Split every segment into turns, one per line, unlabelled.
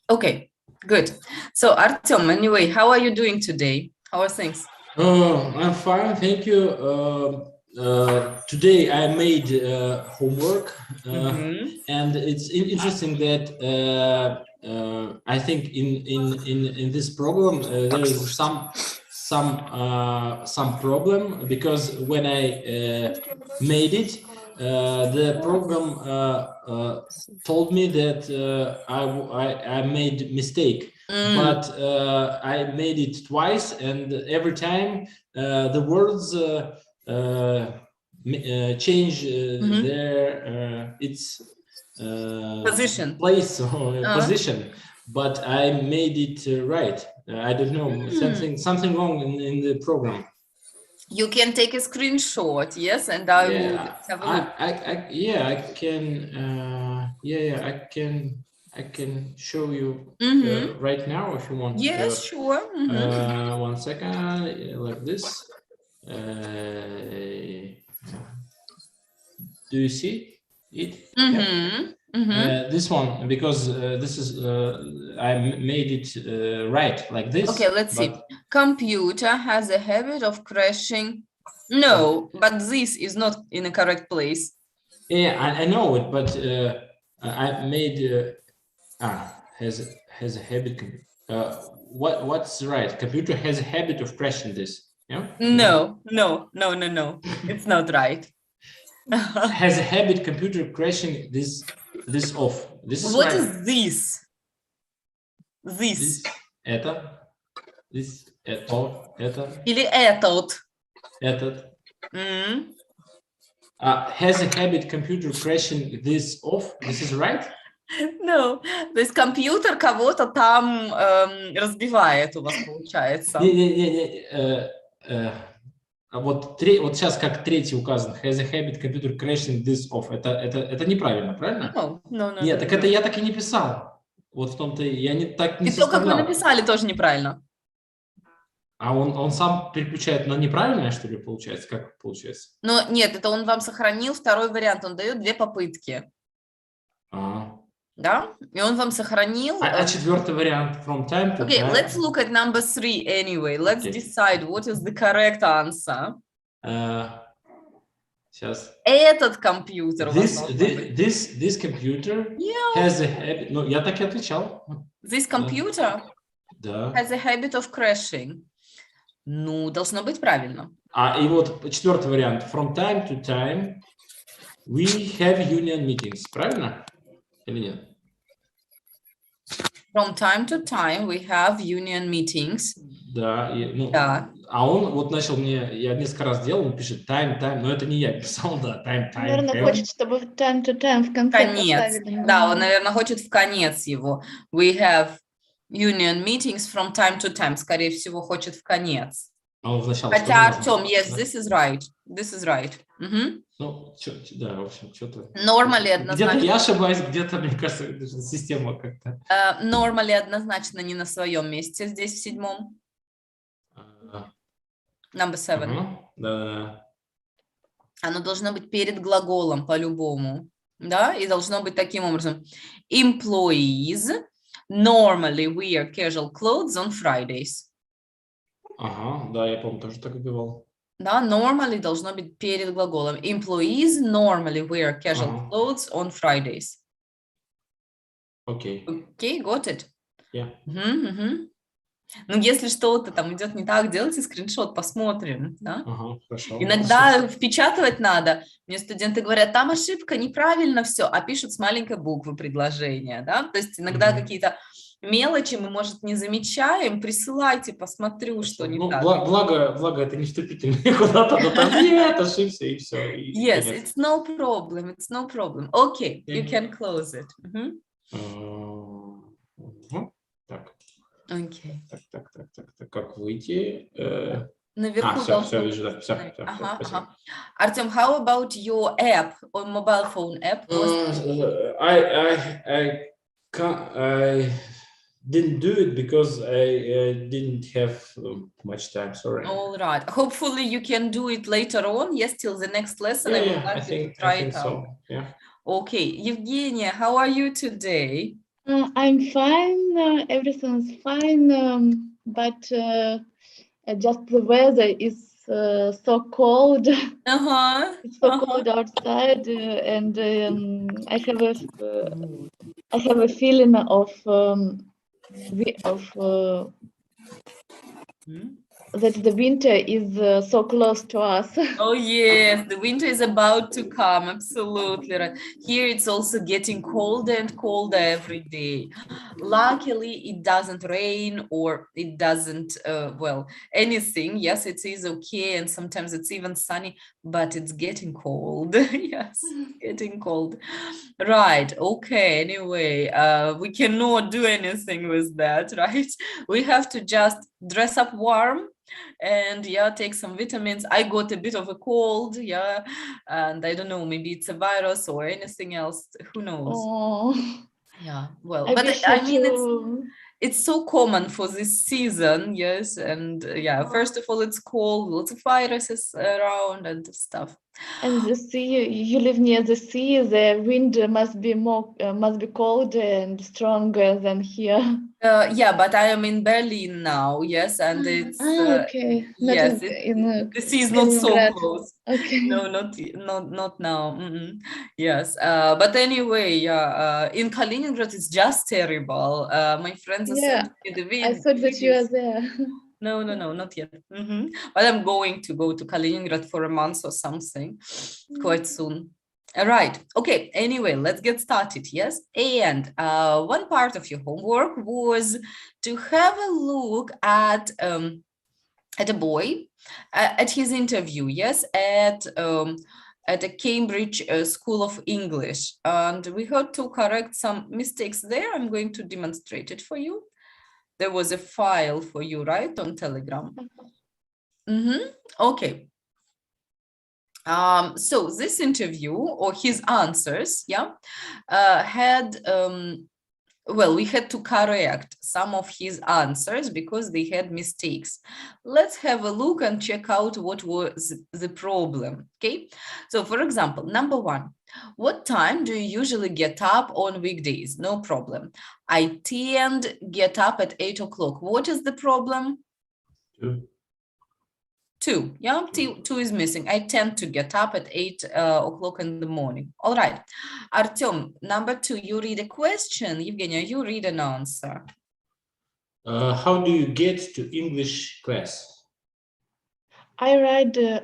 Okay, good. So Artyom, anyway, how are you doing today? How are things?
I'm fine, thank you. Today I made homework, and it's interesting that I think in this problem there is some problem, because when I made it, the program told me that I made mistake. But I made it twice, and every time the words change their its
position,
place or position. But I made it right. I don't know, something wrong in the program.
You can take a screenshot, yes, and I will have a look.
I can show you right now if you want.
Yes, sure.
1 second, like this. Do you see it? This one, because this is I made it right, like this.
Okay, let's see. Computer has a habit of crashing. No, but this is not in a correct place.
Yeah, I know it, but I made has a habit. What's right? Computer has a habit of crashing this. Yeah.
No. It's not right.
Has a habit computer crashing this off. This is
what
right.
Is this? This.
Это. This. Это.
Или этот.
Этот. Has a habit computer crashing this off. This is right.
No, то есть компьютер кого-то там разбивает у вас, получается.
Вот сейчас как третий указан. Has a habit computer crashing this off. Это неправильно, правильно?
No,
нет, так это я так и не писал. Вот в том-то я не так не
составлял. И то, как вы написали, тоже неправильно.
А он сам переключает на неправильное, что ли, получается? Как получается?
Но нет, это он вам сохранил второй вариант. Он дает 2 попытки. Да? И он вам сохранил...
А четвертый вариант? From time to
Okay,
time.
let's look at number 3 anyway. Let's decide what is the correct answer.
Сейчас.
Этот компьютер.
This computer has a habit... Ну, я так и отвечал.
This computer has a habit of crashing. Ну, должно быть правильно.
И вот четвертый вариант. From time to time we have union meetings. Правильно? Или нет?
From time to time we have union meetings.
Да. А он вот начал я несколько раз делал, он пишет time, но это не я писал, да, time.
Наверное, хочет, чтобы time to time в конце поставили.
Да, он, наверное, хочет в конец его. We have union meetings from time to time. Скорее всего, хочет в конец. Хотя, Артем, yes, this is right. This is right.
Ну, да, в общем, что-то...
Normally однозначно...
Где-то я ошибаюсь, где-то, мне кажется, система как-то...
Normally однозначно не на своем месте, здесь в 7. Number 7.
Да.
Оно должно быть перед глаголом по-любому. Да, и должно быть таким образом. Employees normally wear casual clothes on Fridays.
Да, я помню, тоже так убивал.
Да, normally должно быть перед глаголом. Employees normally wear casual clothes on Fridays.
Okay,
got it?
Yeah.
Ну, если что-то там идет не так, делайте скриншот, посмотрим. Да?
Хорошо.
Иногда впечатывать надо. Мне студенты говорят, там ошибка, неправильно все, а пишут с маленькой буквы предложения. Да? То есть иногда какие-то мелочи мы, может, не замечаем. Присылайте, посмотрю, что не так.
Благо, это не вступительные куда-то, но там нет, ошибся и все.
Yes, it's no problem, it's no problem. Okay, you can close it.
Так.
Okay.
Так, как выйти?
Наверху
все, вижу, да, все, спасибо.
Артем, how about your app, or mobile phone app?
I didn't do it because I didn't have much time, sorry.
All right. Hopefully you can do it later on. Yes, till the next lesson. I would like to try it out.
So. Yeah.
Okay, Evgenia, how are you today?
I'm fine. Everything's fine. But just the weather is so cold.
Uh-huh.
It's so cold outside, and I have a feeling of that the winter is so close to us.
Oh yes, the winter is about to come. Absolutely right. Here it's also getting colder and colder every day. Luckily, it doesn't rain or it doesn't, well, anything. Yes, it is okay. And sometimes it's even sunny, but it's getting cold. Yes, getting cold. Right. Okay. Anyway, we cannot do anything with that, right? We have to just dress up warm and yeah, take some vitamins. I got a bit of a cold, yeah, and I don't know, maybe it's a virus or anything else, who knows.
Oh,
Yeah, well,
I
but
wish
I
you
mean
to.
it's so common for this season, yes, and yeah, first of all it's cold, lots of viruses around and stuff.
And the sea, you live near the sea, the wind must be colder and stronger than here.
Yeah, but I am in Berlin now, yes, and it's
Okay. Not
yes,
in
the sea is not so
Kaliningrad.
close.
Okay.
No, not now. Yes, but anyway, yeah, in Kaliningrad it's just terrible. My friends are
Yeah,
sending me the
I thought that you are
videos.
there.
No, not yet. But I'm going to go to Kaliningrad for a month or something quite soon. All right. Okay. Anyway, let's get started. Yes. And one part of your homework was to have a look at a boy at his interview. Yes, at a Cambridge School of English, and we had to correct some mistakes there. I'm going to demonstrate it for you. There was a file for you, right, on Telegram. Okay. So this interview or his answers, yeah, had well, we had to correct some of his answers because they had mistakes. Let's have a look and check out what was the problem. Okay, so for example, number one, what time do you usually get up on weekdays? No problem. I tend get up at 8 o'clock. What is the problem? 2. Yeah, two is missing. I tend to get up at 8 o'clock in the morning. All right. Artyom, number 2, you read a question. Evgenia, you read an answer.
How do you get to English class?
I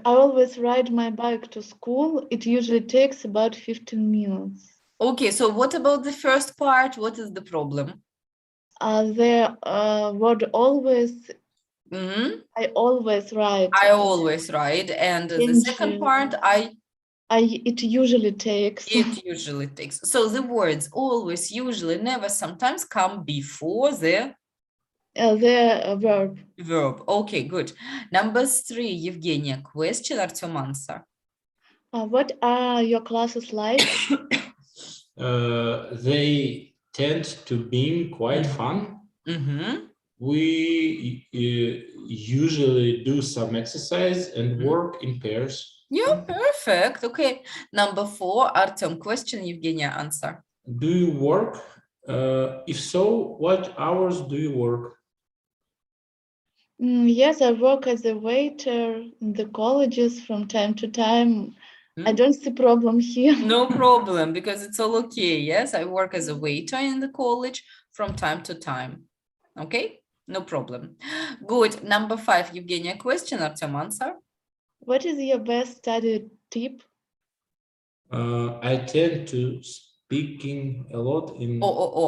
always ride my bike to school. It usually takes about 15 minutes.
Okay, so what about the first part? What is the problem?
The word always, I always ride.
I always ride. And the second part,
it usually takes.
It usually takes. So the words always, usually, never, sometimes come before the
verb.
Verb. Okay, good. Number 3, Evgenia, question, Artyom, answer.
What are your classes like?
They tend to be quite fun. We usually do some exercise and work in pairs.
Yeah, perfect. Okay. Number 4, Artyom, question, Evgenia, answer.
Do you work? If so, what hours do you work?
Yes, I work as a waiter in the colleges from time to time. I don't see problem here.
No problem, because it's all okay. Yes, I work as a waiter in the college from time to time. Okay, no problem. Good. Number 5, Evgenia, question, Artyom, answer.
What is your best study tip?
I tend to speaking a lot in.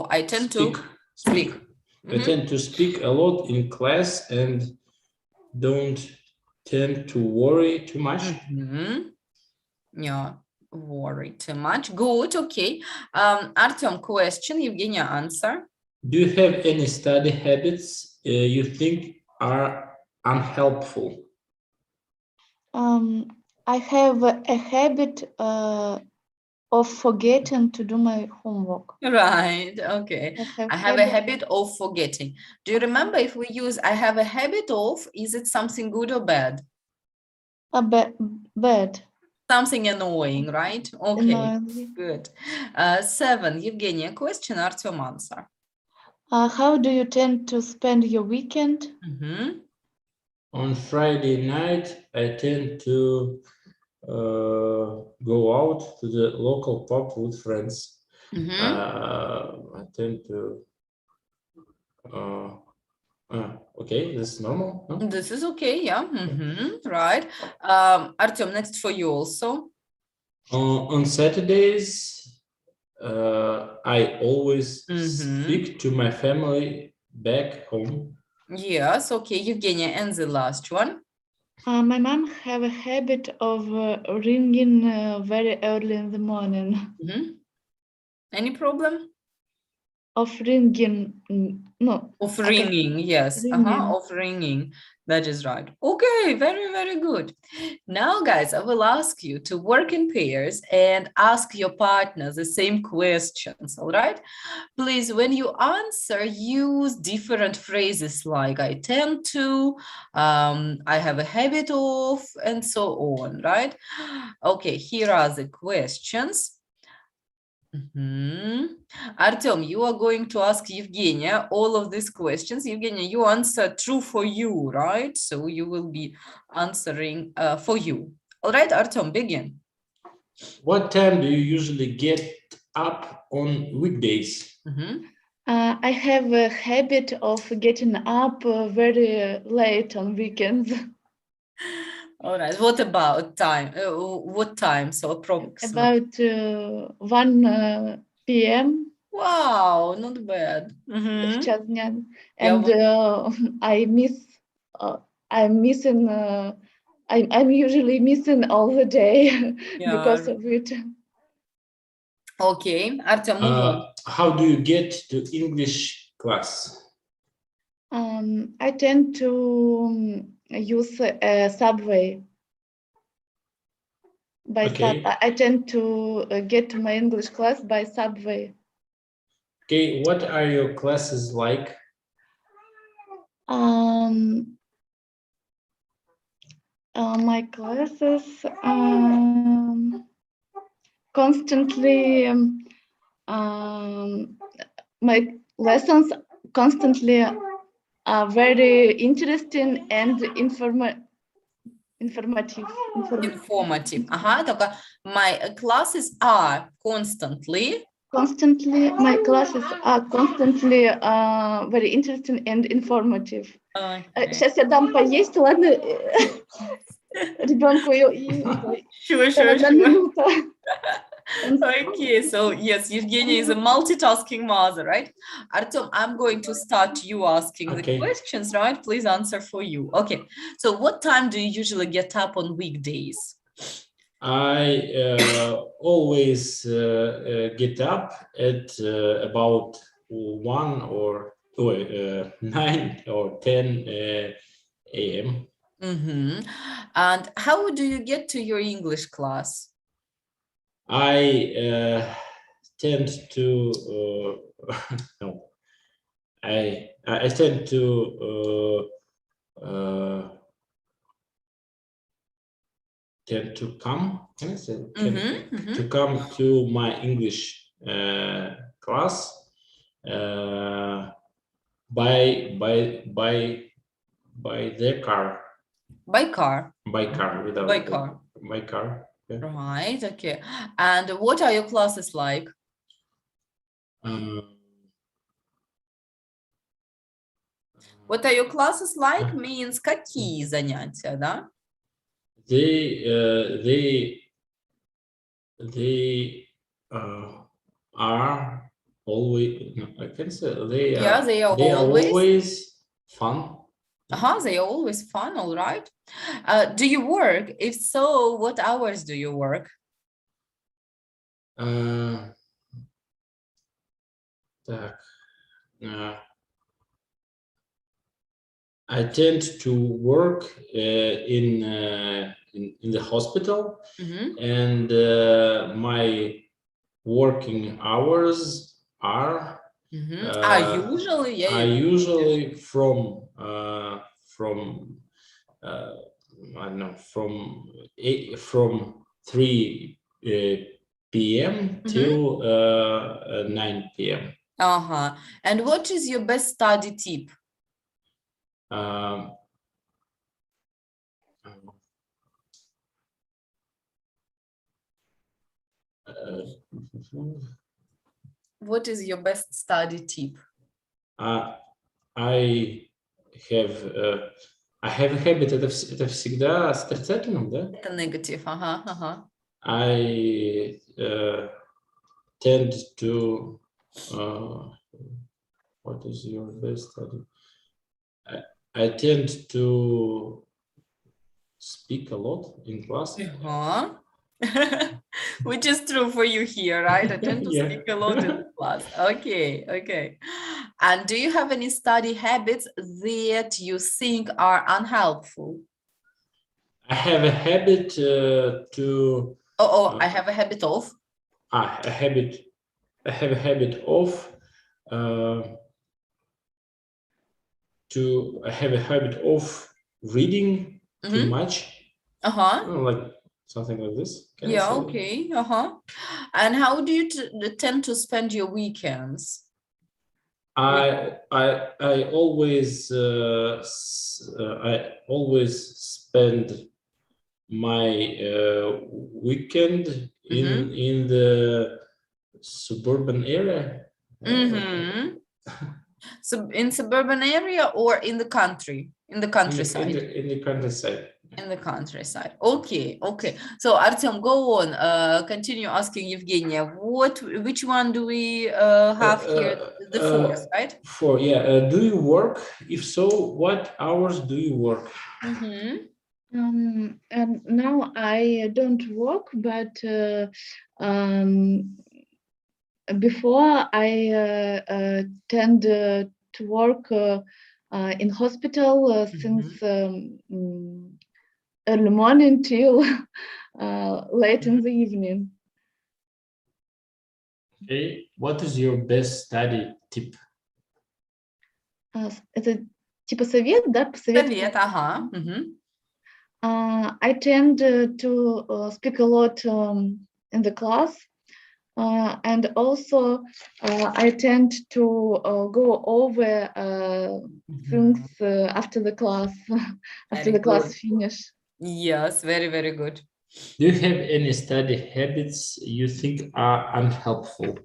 I tend to speak.
I tend to speak a lot in class and don't tend to worry too much.
Yeah, worry too much. Good. Okay. Artyom, question, Evgenia, answer.
Do you have any study habits you think are unhelpful?
I have a habit of forgetting to do my homework.
Right. Okay. I have a habit of forgetting. Do you remember if we use I have a habit of, is it something good or bad?
Bad.
Something annoying, right? Okay,
Annoying.
good. 7, Evgenia, question, Artyom answer.
How do you tend to spend your weekend?
On Friday night, I tend to go out to the local pub with friends. I tend to. Okay, this is normal. No?
This is okay, yeah. Right. Artyom, next for you also.
On Saturdays, I always speak to my family back home.
Yes, okay, Evgenia, and the last one.
My mom have a habit of ringing very early in the morning.
Any problem?
Of ringing, no.
Of ringing, yes.
Ringing.
Of ringing. That is right. Okay, very, very good. Now, guys, I will ask you to work in pairs and ask your partner the same questions, all right? Please, when you answer, use different phrases like I tend to, I have a habit of, and so on, right? Okay, here are the questions. Artyom, you are going to ask Evgenia all of these questions. Evgenia, you answer true for you, right? So you will be answering for you. All right, Artyom, begin.
What time do you usually get up on weekdays?
I have a habit of getting up very late on weekends.
All right. What about time? What time? So approximately.
About 1 p.m.
Wow, not bad.
в час дня. And I'm usually missing all the day because of it.
Okay, Artyom, move on.
How do you get to English class?
I tend to use a subway. I tend to get to my English class by subway.
Okay, what are your classes like?
My classes constantly, my lessons constantly are very interesting and informative.
Только my classes are constantly.
My classes are constantly very interesting and informative. Сейчас я дам поесть, ладно? Ребенку
Sure. Okay, so yes, Evgenia is a multitasking mother, right? Artyom, I'm going to start you asking the questions, right? Please answer for you. Okay, so what time do you usually get up on weekdays?
I always get up at about 1 or 9 or 10 a.m.
And how do you get to your English class?
I tend to no. I tend to come. Can I say to come to my English class by their car.
By car.
By car. Without
by car.
By car. Yeah.
Right. Okay. And what are your classes like? What are your classes like means какие занятия, да?
They are always. No, I can say they are.
They are
always fun.
They are always fun. All right. Do you work? If so, what hours do you work?
I tend to work in the hospital, and my working hours are usually from I don't know, from 3 p.m. till 9 p.m.
And what is your best study tip? What is your best study tip?
I have a habit. Это всегда с отрицательным, да?
Это негатив,
I tend to what is your best study? I tend to speak a lot in class.
Which is true for you here, right? I tend to
Yeah.
speak a lot in class. Okay. And do you have any study habits that you think are unhelpful?
I have a habit to.
I have a habit of.
I have a habit of. I have a habit of reading too much. Like something like this. Can I say
Okay. And how do you tend to spend your weekends?
I always spend my weekend in the suburban area.
So in suburban area or in the country, in the countryside?
In the countryside.
In the countryside. Okay. So Artyom, go on. Continue asking Evgenia. Which one do we have here? The fourth, right?
4. Yeah. Do you work? If so, what hours do you work?
And now I don't work, but before I tend to work in hospital since early morning till late in the evening.
Okay. What is your best study tip?
Это типа совет, да?
Совет,
I tend to speak a lot in the class, and also I tend to go over things after the class, after the class finish.
Yes, very, very good.
Do you have any study habits you think are unhelpful?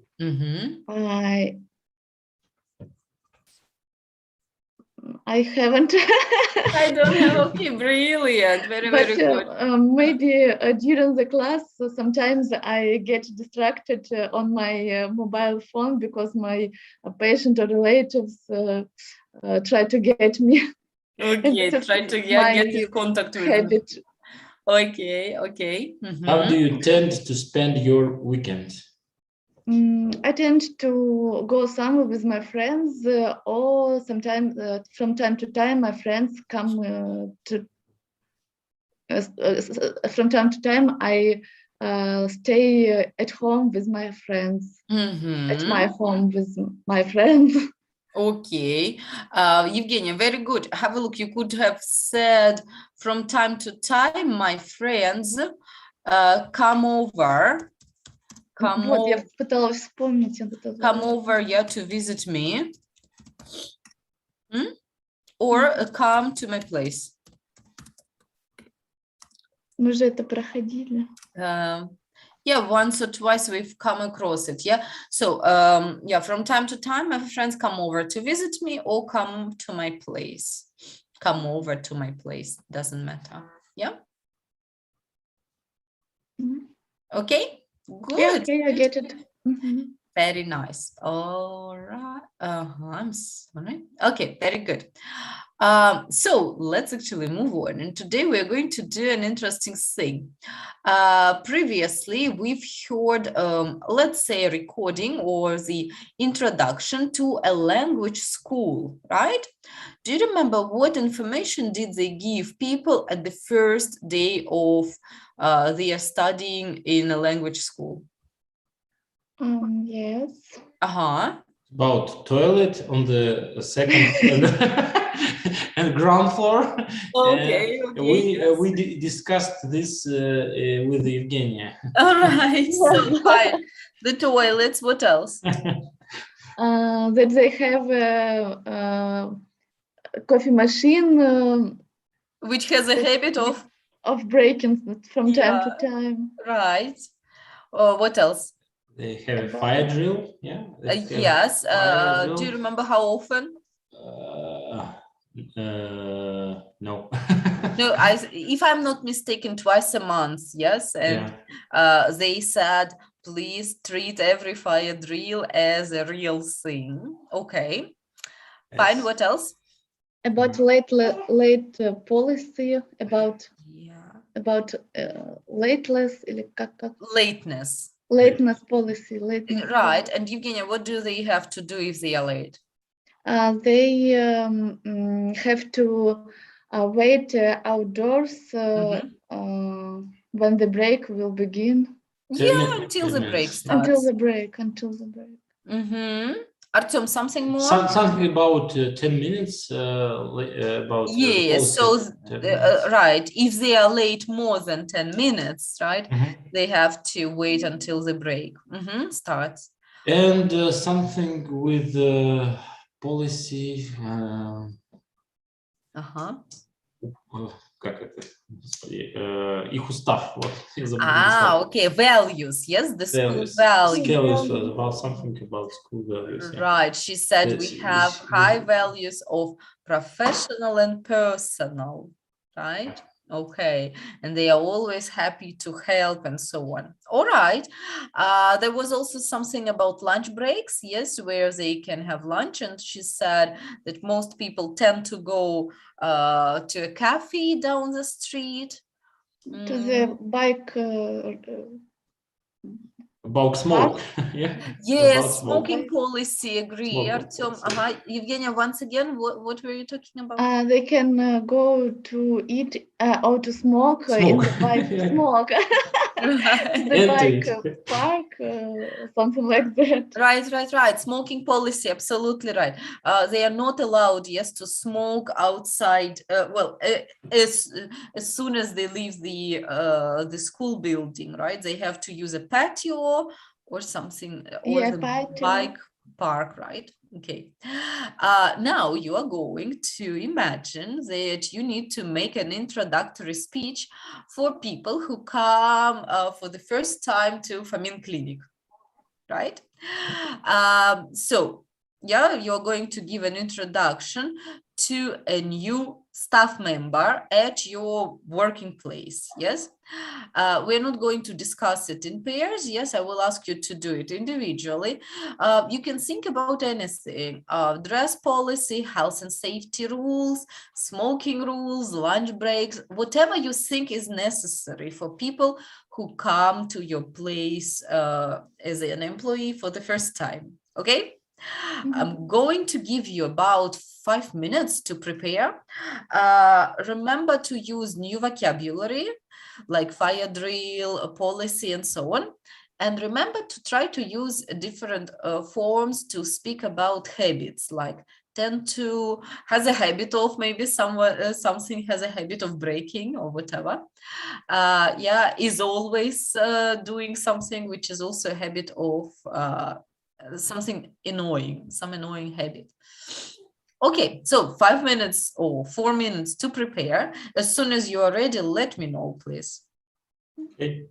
I haven't.
I don't have. Okay, brilliant. Very, very good.
Maybe during the class, sometimes I get distracted on my mobile phone because my patient or relatives try to get me.
Okay, try to get in contact with me. Okay.
How do you tend to spend your weekend?
I tend to go somewhere with my friends, or sometimes from time to time my friends come from time to time I stay at home with my friends, at my home with my friends.
Okay, Evgenia, very good. Have a look. You could have said from time to time, my friends come over. Come over, to visit me. Or come to my place.
Мы же это проходили.
Yeah, once or twice we've come across it. Yeah. So yeah, from time to time, my friends come over to visit me or come to my place. Come over to my place. Doesn't matter. Yeah. Okay. Good.
Okay, I get it.
Very nice. All right. I'm sorry. Okay, very good. So let's actually move on. And today we're going to do an interesting thing. Previously, we've heard, let's say, a recording or the introduction to a language school, right? Do you remember what information did they give people at the first day of their studying in a language school?
Yes.
About toilet on the second and and ground floor.
Okay, okay.
We discussed this with Evgenia.
All right, so fine. The toilets, what else?
That they have a coffee machine
Which has a habit of
breaking from time to
Yeah.
time.
right. What else?
They have a fire drill. Yeah. they have
Yes.
fire
Do you
drill.
remember how often?
No.
No, if I'm not mistaken, twice a month. Yes, and they said, please treat every fire drill as a real thing. Okay. Fine.
Yes.
What else?
About late policy about lateless или как
Lateness.
lateness policy. Lateness
Right. And Evgenia, what do they have to do if they are late?
They have to wait outdoors when the break will begin.
Yeah, until the break starts.
Until the break.
Artyom, something more?
Something about 10 minutes. About
Yes, so right, if they are late more than 10 minutes, right, they have to wait until the break starts.
And something with policy. Как это? Господи, их устав. Вот, я забыл.
Okay, values, yes, the school
values. About something about school values.
Right, she said we have high values of professional and personal, right? Okay, and they are always happy to help and so on. All right, there was also something about lunch breaks, yes, where they can have lunch, and she said that most people tend to go to a cafe down the street.
To the bike
about smoke. Yeah.
Yes, smoking policy, agree. Artyom, Evgenia, once again, what were you talking about?
They can go to eat or to smoke. In the bike. Smoke. To the bike park, something like that.
Right. Smoking policy, absolutely right. They are not allowed, yes, to smoke outside. As soon as they leave the school building, right? They have to use a patio or something, or the bike park, right? Okay. Now you are going to imagine that you need to make an introductory speech for people who come for the first time to Fomin Clinic, right? So yeah, you're going to give an introduction to a new staff member at your working place. Yes, we're not going to discuss it in pairs. Yes, I will ask you to do it individually. You can think about anything: dress policy, health and safety rules, smoking rules, lunch breaks, whatever you think is necessary for people who come to your place as an employee for the first time. Okay. I'm going to give you about 5 minutes to prepare. Remember to use new vocabulary like fire drill, policy, and so on. And remember to try to use different forms to speak about habits, like tend to, has a habit of, maybe something has a habit of breaking or whatever. Is always doing something, which is also a habit of something annoying, some annoying habit. Okay, so 5 minutes or 4 minutes to prepare. As soon as you are ready, let me know, please.
Okay.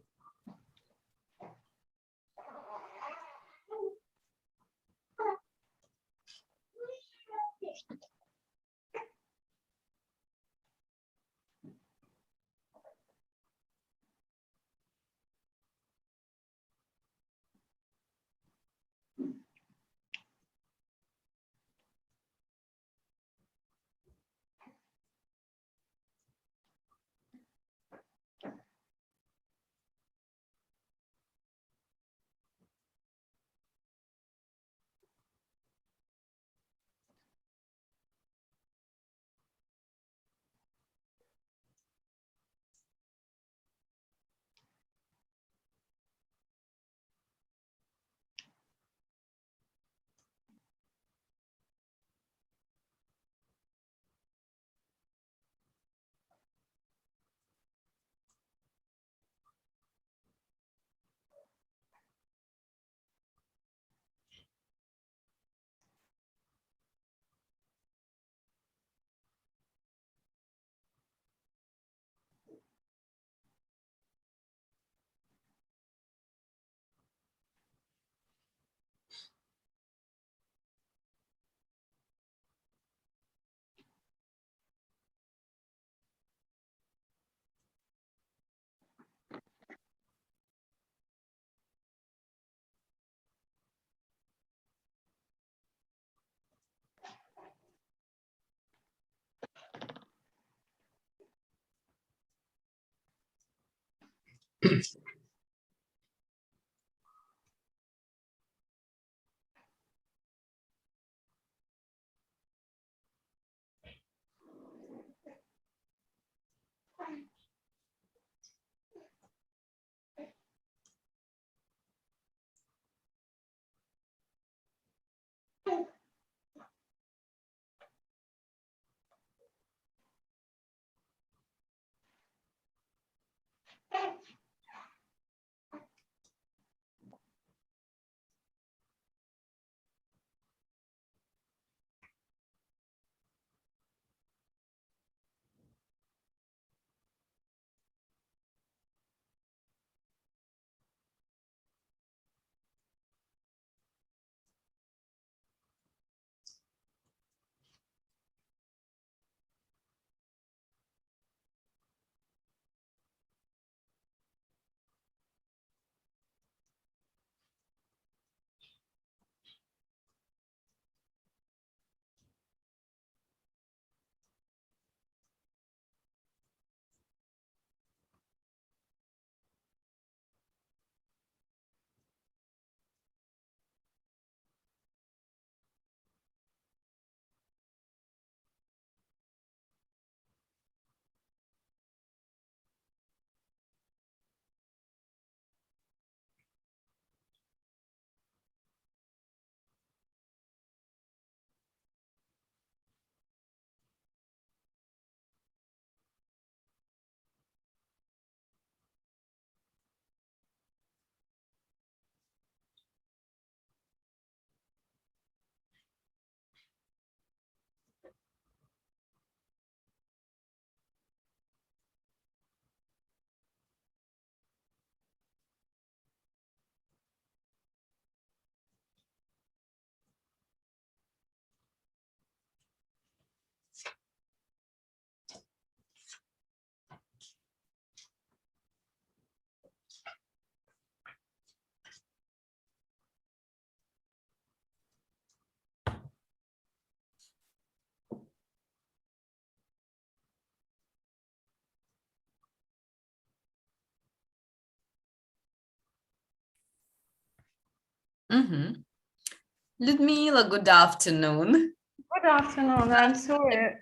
Ludmila, good afternoon.
Good afternoon. I'm sorry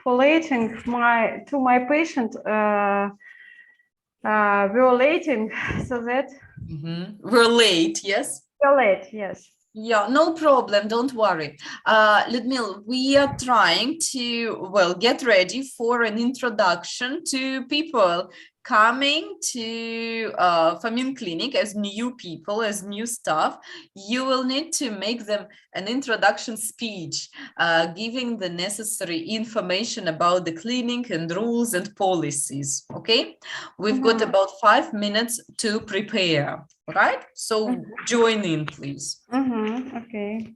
for waiting. My patient were waiting, so that
We're late, yes?
we're late. Yes.
Yeah, no problem. Don't worry. Ludmila, we are trying to, well, get ready for an introduction to people coming to Fomin Clinic as new people, as new staff. You will need to make them an introduction speech, giving the necessary information about the clinic and rules and policies. Okay, we've got about 5 minutes to prepare. Right? So join in, please.
Okay.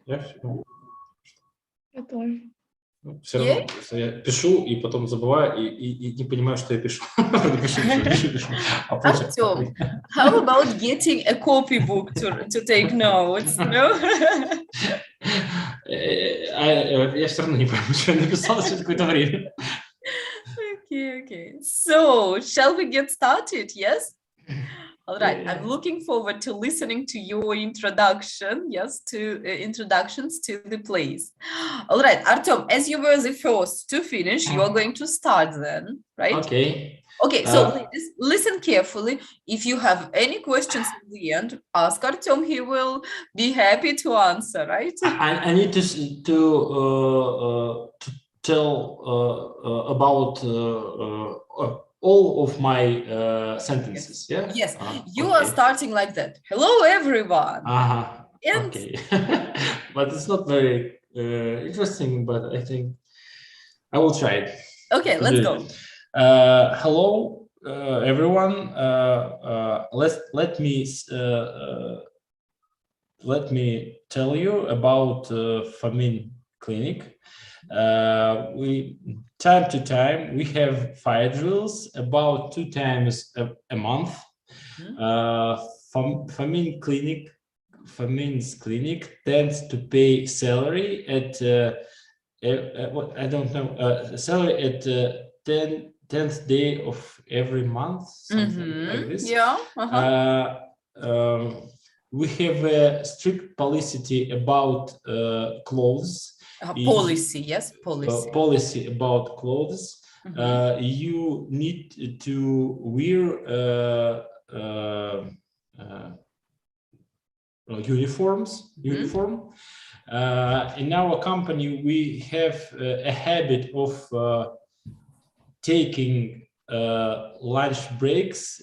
Я все.
Я тоже.
Все равно я пишу и потом забываю и не понимаю, что я пишу. Пишу. А почерк
Артем, how about getting a copybook to take notes? No?
Я все равно не пойму, что я написал через какое-то время.
Okay. So, shall we get started? Yes? All right. I'm looking forward to listening to your introduction. Yes, to introductions to the plays. All right, Artem, as you were the first to finish, you are going to start then, right?
Okay.
Okay, so ladies, listen carefully. If you have any questions at the end, ask Artem. He will be happy to answer, right?
I need to tell about all of my sentences. Yeah.
Yes. You are starting like that. Hello, everyone. And
okay. But it's not very interesting. But I think I will try it.
Okay, let's go.
Hello, everyone. Let me tell you about famine clinic. We time to time we have fire drills about 2 times a month. Famine's clinic tends to pay salary at I don't know salary at 10th day of every month, something like this.
Yeah.
We have a strict policy about clothes.
Policy, yes, policy.
Policy about clothes. You need to wear uniform. In our company, we have a habit of taking lunch breaks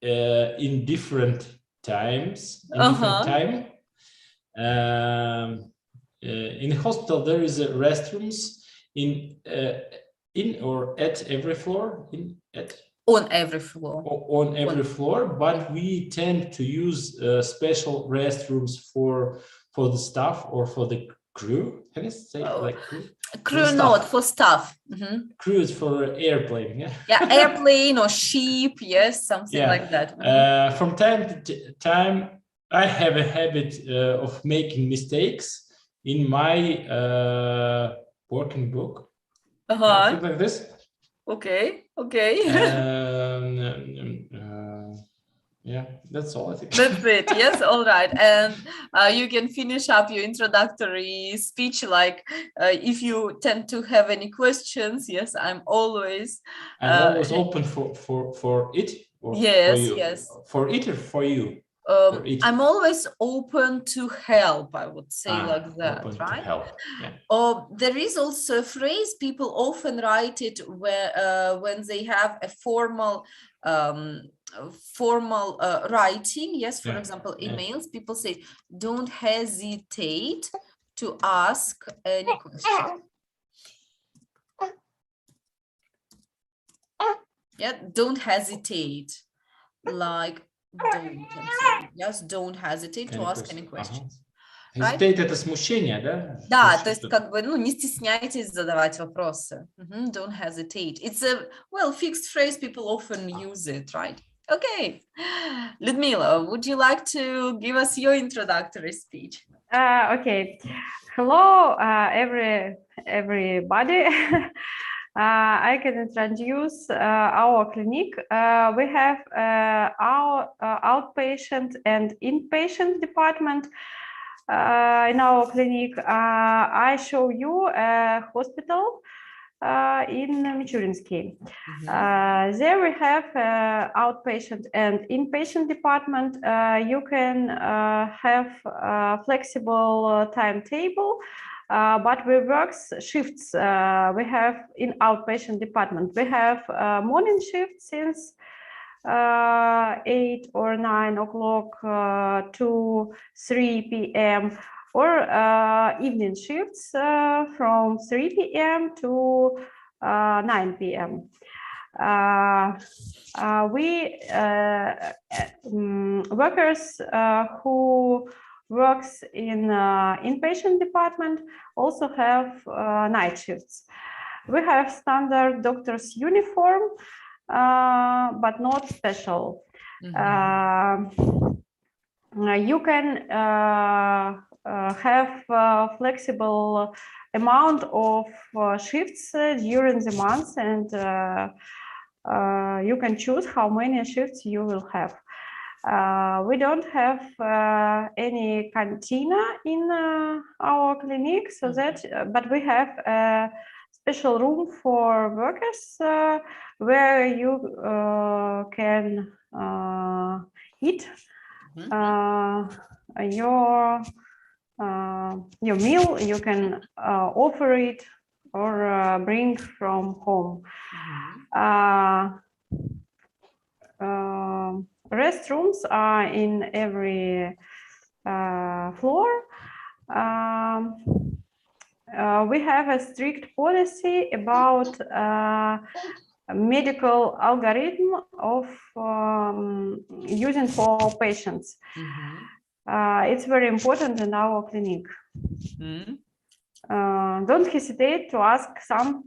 in different times. In the hospital, there is restrooms in or at every floor.
On every floor.
On every floor, but we tend to use special restrooms for the staff or for the crew. Can I say like crew?
Crew, not for staff.
Crew is for airplane.
Yeah, airplane or ship. Yes, something like that.
From time to time, I have a habit of making mistakes in my working book. Something like this.
Okay.
Yeah, that's all I think.
That's it. Yes, all right. And you can finish up your introductory speech like if you tend to have any questions. Yes, I'm always
open for it. Or
yes,
for you?
Yes.
For it or for you?
I'm always open to help, I would say like that,
open
right?
To help. Yeah.
There is also a phrase people often write it when they have a formal writing. Yes, for example, emails, people say, don't hesitate to ask any question. Yeah, don't hesitate. Like, just don't hesitate to ask any questions.
Hesitate это смущение, да?
Да, то есть как бы, ну, не стесняйтесь задавать вопросы. Don't hesitate. It's a, well, fixed phrase, people often use it, right? Okay. Ludmila, would you like to give us your introductory speech?
Okay. Hello, everybody. I can introduce our clinic. We have our outpatient and inpatient department in our clinic. I show you a hospital in Michurinsky. There we have outpatient and inpatient department. You can have a flexible timetable, but we work shifts. We have in outpatient department. We have morning shift since 8 or 9 o'clock to 3 p.m. or evening shifts from 3 p.m. to 9 p.m. We workers who works in inpatient department also have night shifts. We have standard doctor's uniform, but not special. You can have flexible amount of shifts during the month, and you can choose how many shifts you will have. We don't have any cantina in our clinic, so that, but we have a special room for workers where you can eat your meal. You can offer it or bring from home. Restrooms are in every floor. We have a strict policy about medical algorithm of using for patients. It's very important in our clinic. Don't hesitate to ask some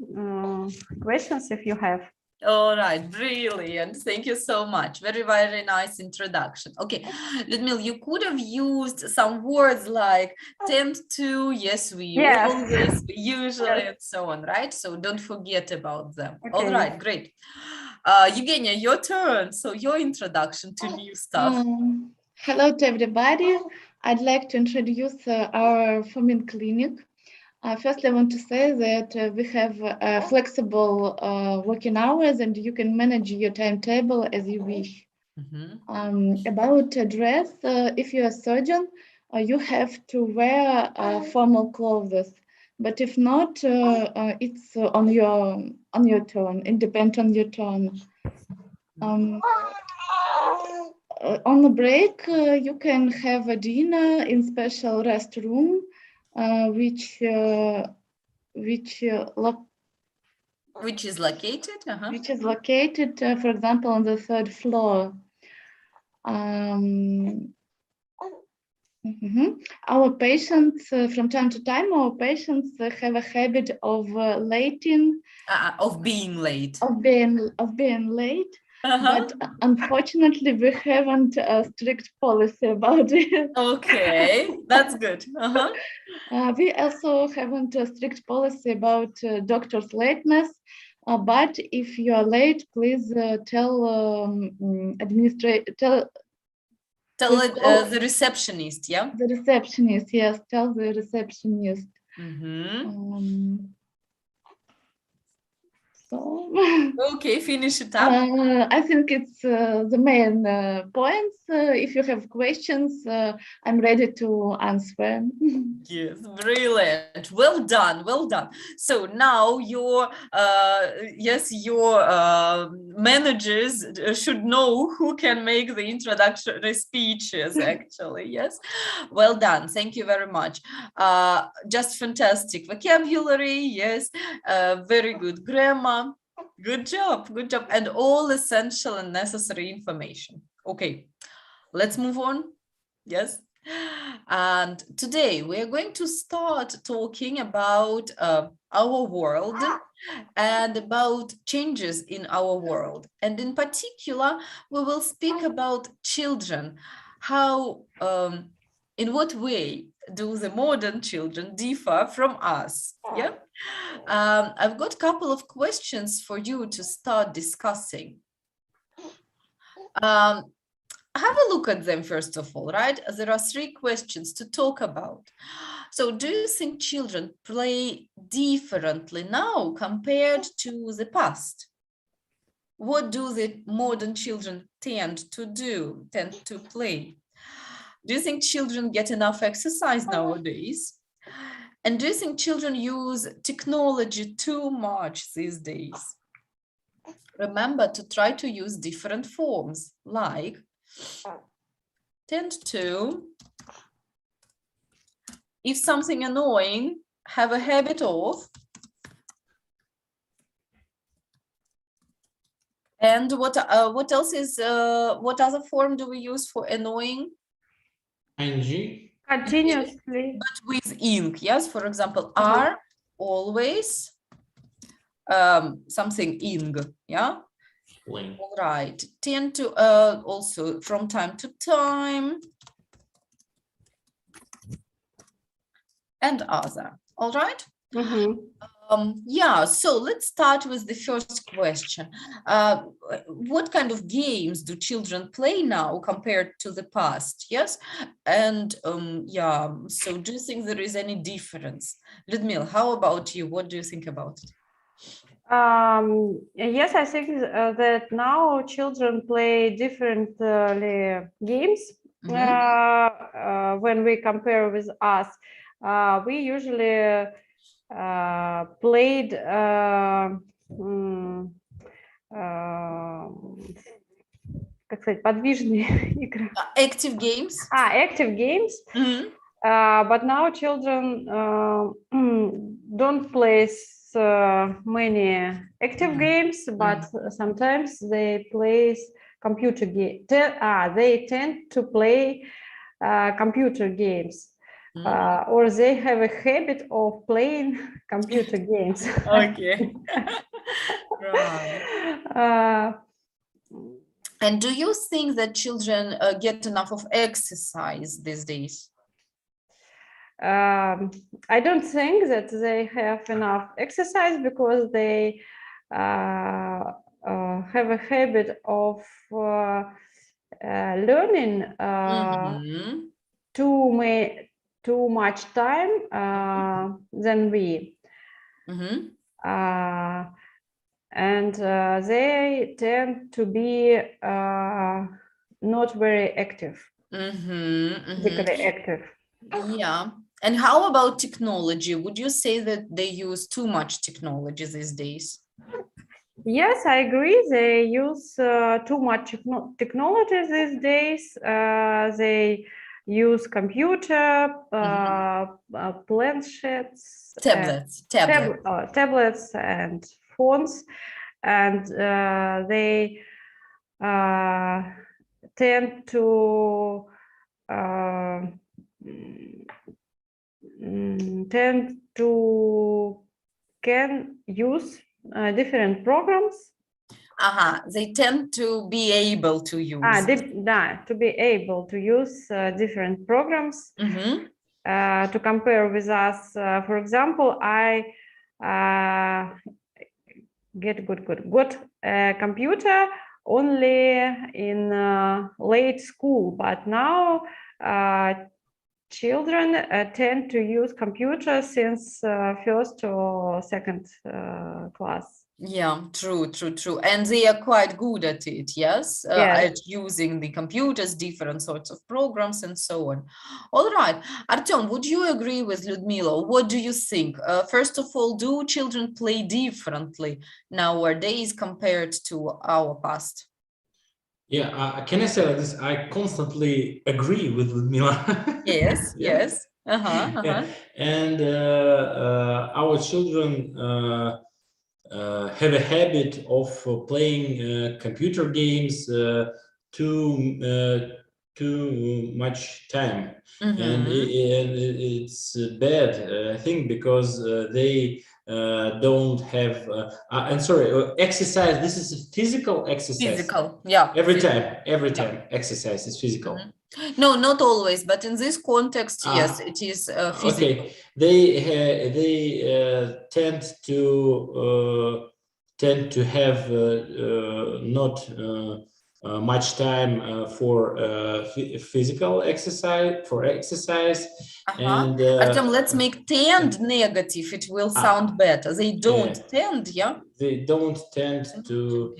questions if you have.
All right, brilliant. Thank you so much. Very, very nice introduction. Okay, Ludmila, you could have used some words like tend to, yes, we always, usually, and so on, right? So don't forget about them. Okay. All right, great. Eugenia, your turn. So your introduction to new stuff.
Hello to everybody. I'd like to introduce our Fomin clinic. First, I want to say that we have flexible working hours, and you can manage your timetable as you wish. About dress, if you're a surgeon, you have to wear formal clothes. But if not, it's on your turn. It depends on your turn. On the break, you can have a dinner in special restroom. Which is located, for example, on the 3rd floor. Our patients, from time to time, our patients have a habit of
being late.
But unfortunately, we haven't a strict policy about it.
Okay, that's good.
We also haven't a strict policy about doctor's lateness. But if you are late, please tell
the receptionist. Yeah.
The receptionist. Yes, tell the receptionist. So
Okay, finish it up.
I think it's the main points. If you have questions, I'm ready to answer.
Yes, brilliant. Well done, well done. So now your managers should know who can make the introductory speeches, actually. Yes, well done. Thank you very much. Just fantastic vocabulary. Yes, very good grammar. Good job, and all essential and necessary information. Okay, let's move on. Yes. And today we are going to start talking about our world and about changes in our world. And in particular, we will speak about children, how, in what way do the modern children differ from us? Yeah. I've got a couple of questions for you to start discussing. Have a look at them first of all, right? There are 3 questions to talk about. So do you think children play differently now compared to the past? What do the modern children tend to play? Do you think children get enough exercise nowadays? And do you think children use technology too much these days? Remember to try to use different forms, like tend to, if something annoying, have a habit of, and what else is, what other form do we use for annoying?
ing.
Continuously.
But with ing, yes, for example, are always something ing, yeah?
Link.
All right, tend to also from time to time, and other. All right. Yeah, so let's start with the first question. What kind of games do children play now compared to the past? Yes, and yeah, so do you think there is any difference? Ludmila, how about you? What do you think about it?
Yes, I think that now children play differently games. When we compare with us, we usually played как сказать, подвижные игры.
Active games.
Active games. But now children don't play many active games, but sometimes they play computer games. They tend to play computer games. Or they have a habit of playing computer games.
Okay. Right. And do you think that children get enough of exercise these days?
I don't think that they have enough exercise because they have a habit of learning too much time than we. And they tend to be not very active, physically active.
Yeah. And how about technology? Would you say that they use too much technology these days?
Yes, I agree. They use too much technology these days. They use computer, planchets, tablets and phones, and they tend to can use different programs.
They tend to be able to use.
To be able to use different programs. To compare with us, for example, I got a computer only in late school, but now children tend to use computers since first or second class.
Yeah, true. And they are quite good at it, yes?
Yes.
At using the computers, different sorts of programs and so on. All right. Artyom, would you agree with Ludmila? What do you think? First of all, do children play differently nowadays compared to our past?
Yeah, can I say like this? I constantly agree with Ludmila.
Yes,
Yeah.
yes.
Yeah. And our children have a habit of playing computer games too much time, and it's bad, I think, because they don't have. I'm sorry, exercise. This is physical exercise.
Physical, yeah.
Every time, exercise is physical.
No, not always, but in this context, yes, it is physical.
Okay, they tend to have not much time for physical exercise. And
Artyom, let's make tend negative. It will sound better. They don't tend, yeah.
They don't tend to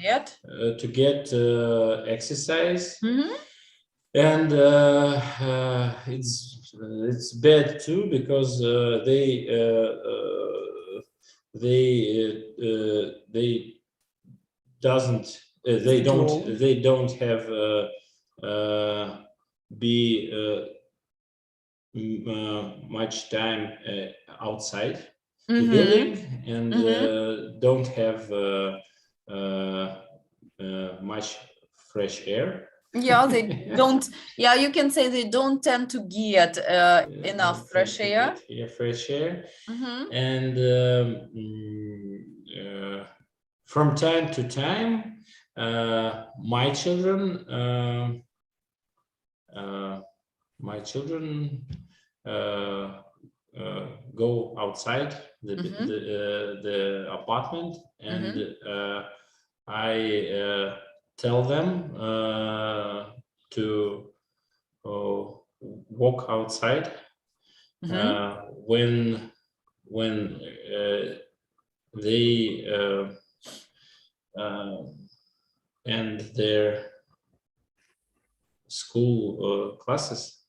get exercise. And it's bad too, because they don't have much time outside the building, and don't have much fresh air.
Yeah, they don't. Yeah, you can say they don't tend to get enough fresh air.
Fresh air. And from time to time, my children go outside the apartment, and I tell them to walk outside when they end their school classes.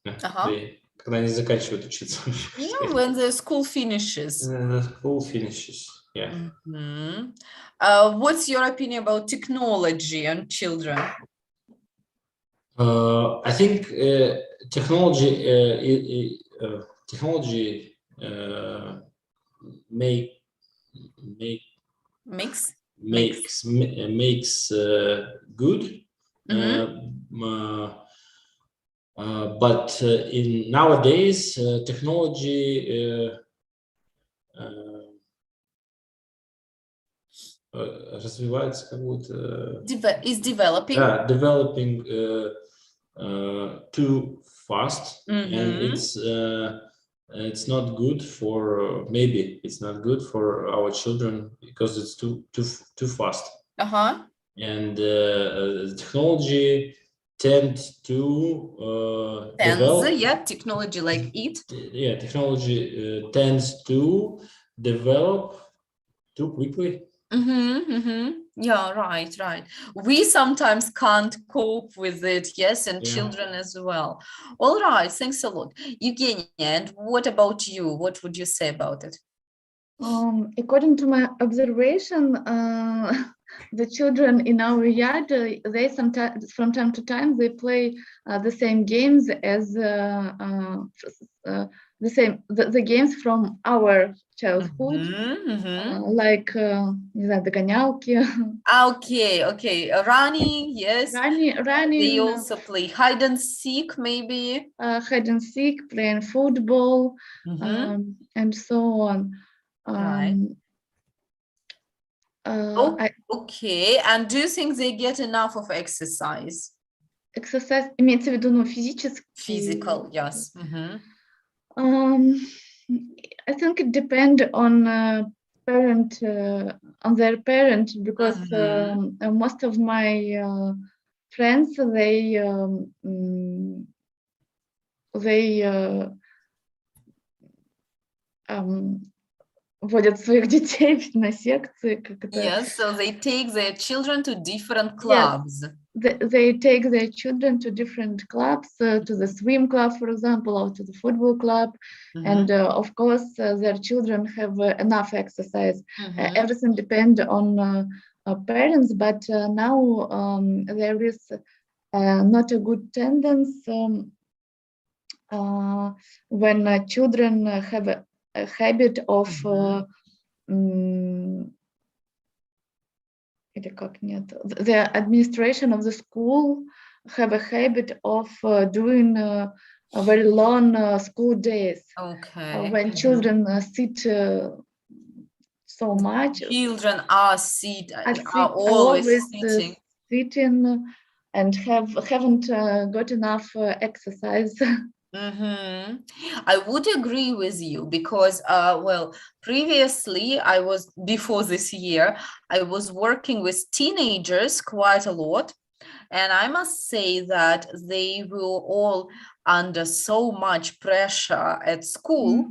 Когда они заканчивают учиться.
Yeah, when the school finishes.
The school finishes, yeah.
What's your opinion about technology and children?
I think technology makes good. But in nowadays, technology развивается как будто
is developing.
Developing too fast, and it's not good for maybe it's not good for our children, because it's too fast. And technology tends to develop.
Yeah, technology like it.
Yeah, technology tends to develop too quickly.
Yeah, right. We sometimes can't cope with it, yes, and children as well. All right, thanks a lot. Evgenia, and what about you? What would you say about it?
According to my observation, the children in our yard, they sometimes, from time to time, they play the same games as the games from our childhood, like не знаю, догонялки.
Okay. Running, yes.
Running.
They also play hide and seek, maybe.
Hide and seek, playing football, and so on.
Right. Okay. And do you think they get enough of exercise?
Exercise имеется в виду, ну, физически.
Physical, yes.
I think it depends on on their parent, because most of my friends, they водят своих детей на секции, как это...
Yes, so they take their children to different
Yes.
clubs.
They take their children to different clubs, to the swim club, for example, or to the football club. And of course, their children have enough exercise. Everything depends on parents, but now there is not a good tendency when children have a habit of the administration of the school have a habit of doing a very long school days.
Okay.
When children sit so much.
Children are always sitting.
Sitting and haven't got enough exercise.
I would agree with you because, well, previously before this year, I was working with teenagers quite a lot. And I must say that they were all under so much pressure at school.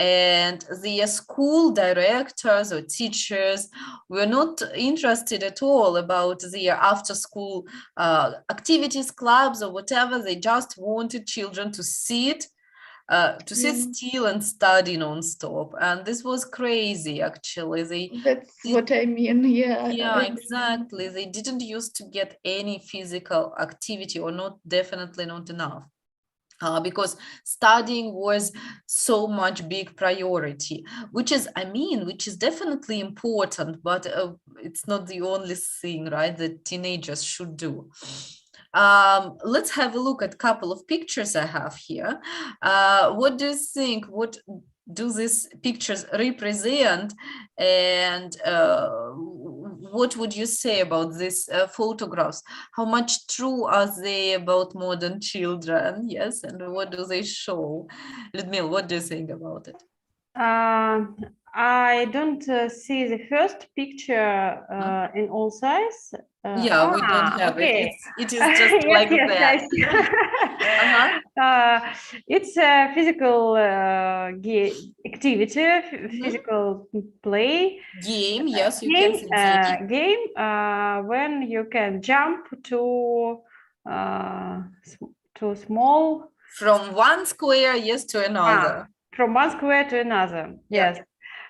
And the school directors or teachers were not interested at all about their after-school activities, clubs, or whatever. They just wanted children to sit still and study non-stop. And this was crazy, actually.
That's what I mean.
Yeah, exactly. They didn't used to get any physical activity, or definitely not enough. Because studying was so much big priority, which is definitely important, but it's not the only thing, right, that teenagers should do. Let's have a look at a couple of pictures I have here. What do you think? What do these pictures represent? And what would you say about these photographs? How much true are they about modern children? Yes, and what do they show? Ludmila, what do you think about it?
I don't see the first picture in all size.
We don't have it. It is just
yes,
like
that. It's a physical activity, physical play.
Game, yes, you can say
game when you can jump to small.
From one square, yes, to another.
From one square to another, yes.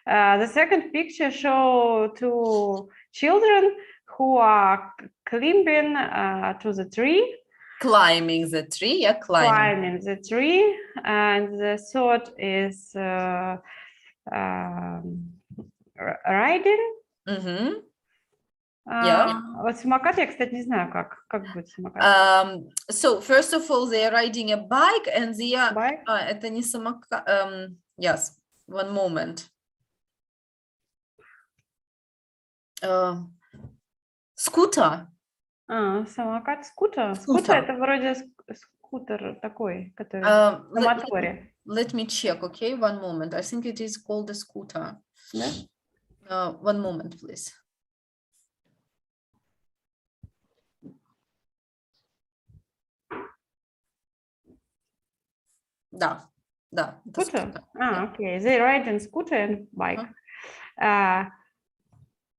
The second picture shows two children who are climbing to the tree.
Climbing the tree,
climbing the tree. And the third is riding. Вот самокат я, кстати, не знаю, как будет самокат.
So, first of all, they are riding a bike, and they are... это не самокат... yes, one moment. Скутер.
Самокат, скутер. Скутер это вроде скутер такой, который на моторе.
Let me check, okay? One moment. I think it is called a scooter. One moment, please. Да.
Scooter? Okay. They ride in scooter and bike.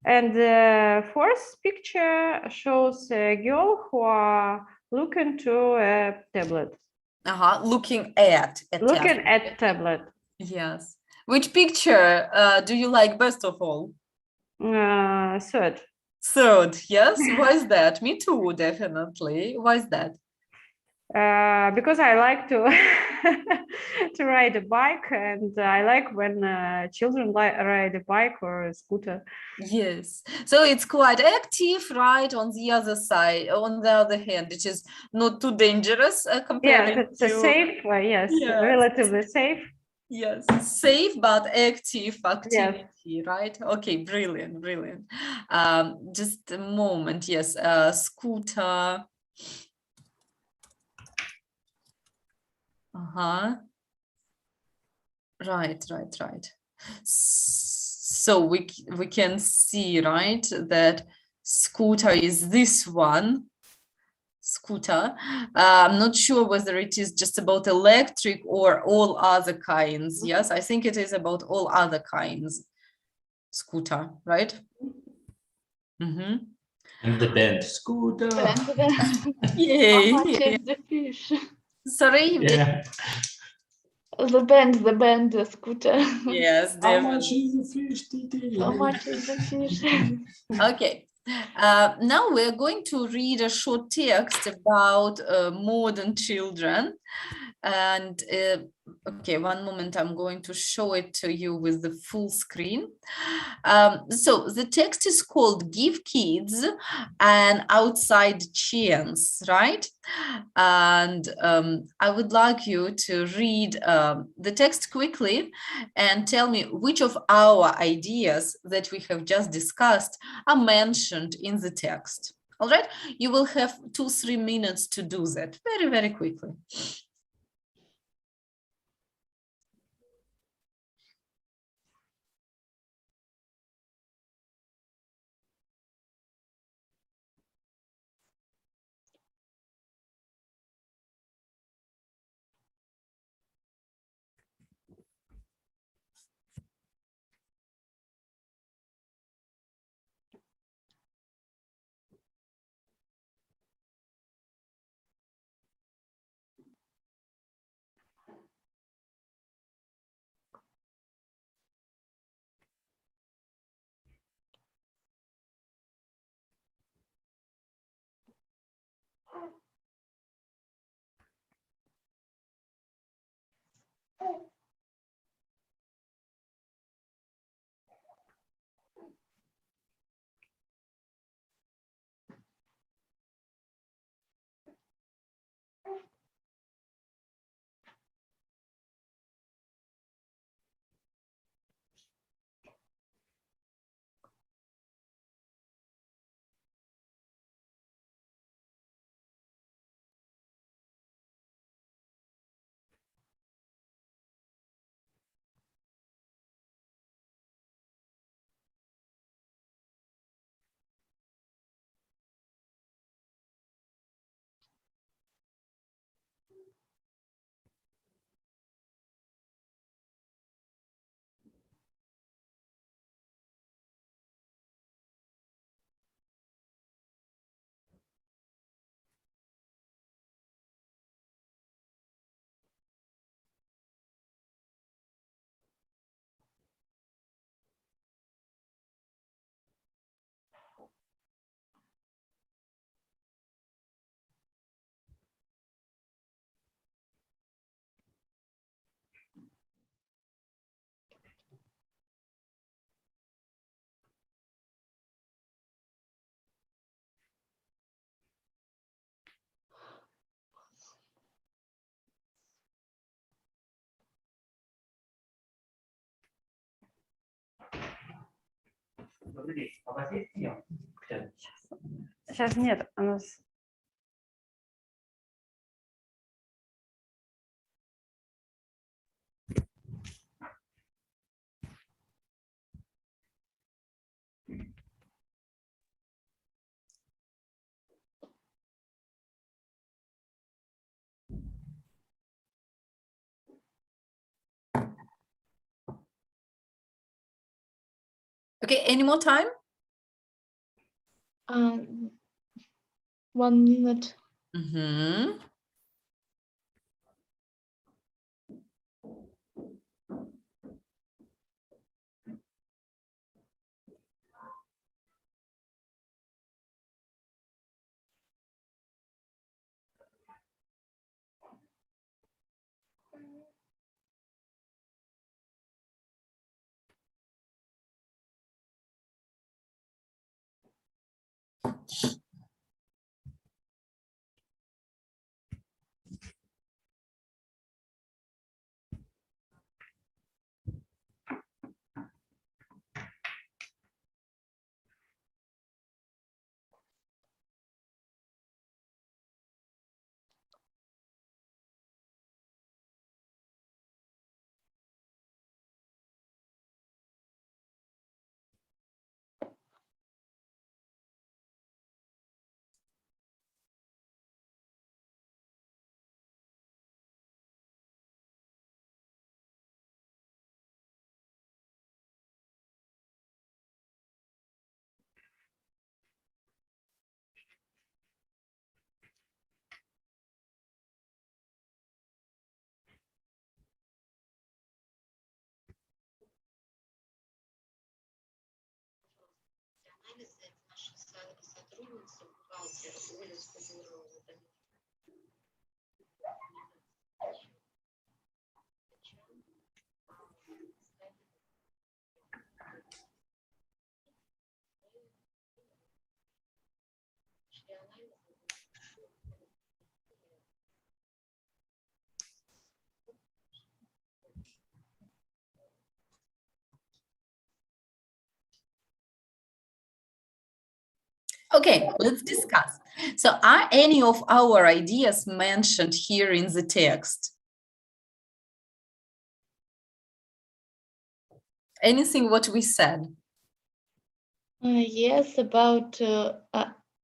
And the fourth picture shows a girl who are looking to a tablet.
Looking at a
tablet.
Yes. Which picture do you like best of all?
Third.
Third, yes. Why is that? Me too, definitely. Why is that?
Because I like to ride a bike, and I like when children ride a bike or a scooter.
Yes, so it's quite active, right? On the other side, on the other hand, it is not too dangerous compared to...
Yes, it's safe. Yes, relatively safe.
Yes, safe but active activity, right? Okay, brilliant. Just a moment. Yes, scooter. Right. So we can see, right, that scooter is this one. Scooter. I'm not sure whether it is just about electric or all other kinds. Yes, I think it is about all other kinds. scooter, right?
And the band, scooter.
Yay.
How much is the fish?
Sorry?
Yeah.
The band, the scooter.
Yes,
How much
definitely.
is the fish, Titi?
How much is the fish?
Okay. Now we're going to read a short text about modern children. And okay, one moment, I'm going to show it to you with the full screen. So the text is called Give Kids an Outside Chance, right? And I would like you to read the text quickly and tell me which of our ideas that we have just discussed are mentioned in the text. All right, you will have 2-3 minutes to do that very, very quickly.
Сейчас нет, у нас...
Okay, any more time?
1 minute.
Okay, let's discuss. So are any of our ideas mentioned here in the text? Anything what we said?
Yes, about